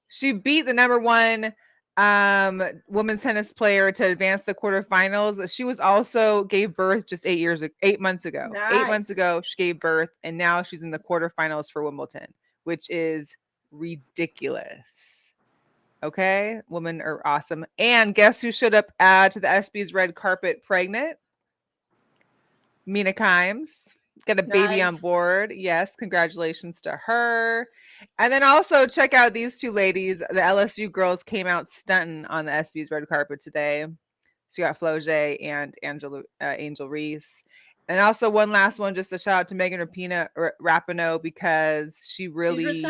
she beat the number 1 women's tennis player to advance the quarterfinals. She was also gave birth just 8 months ago. 8 months Nice. ago, she gave birth, and now she's in the quarterfinals for Wimbledon, which is ridiculous. Okay, women are awesome. And guess who showed up to the SB's red carpet pregnant? Mina Kimes. Got a baby on Nice. board. Yes, congratulations to her. And then also check out these two ladies. The LSU girls came out stunting on the SB's red carpet today. So you got Floje and Angel Reese. And also one last one, just a shout out to Megan Rapinoe because she really She's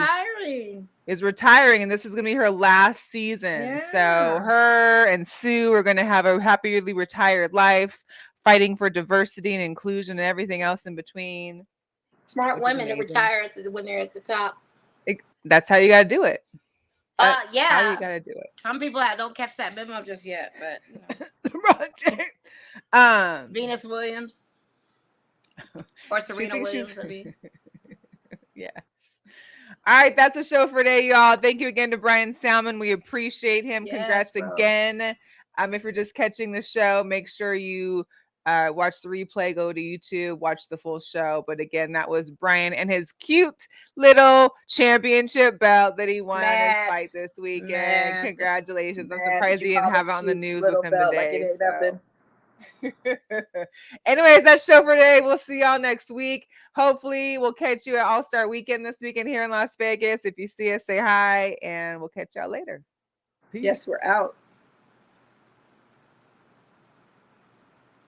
is retiring, and this is going to be her last season. So Yeah. her and Sue are going to have a happily retired life, fighting for diversity and inclusion and everything else in between. Smart which is women to amazing. retire when they're at the top. That's how you got to do it. That's Yeah. how you got to do it. Some people don't catch that memo just yet, but Venus Williams or Serena Williams. Yes. All right, that's the show for today, y'all. Thank you again to Bryan Salmond. We appreciate him. Yes, Congrats bro. again. If you're just catching the show, make sure you watch the replay, go to YouTube, watch the full show. But again, that was Bryan and his cute little championship belt that he won in his fight this weekend. Congratulations. I'm surprised he didn't have it on the news with him today. Anyways, that's the show for today. We'll see y'all next week. Hopefully, we'll catch you at All-Star Weekend this weekend here in Las Vegas. If you see us, say hi, and we'll catch y'all later. Peace. Yes, we're out.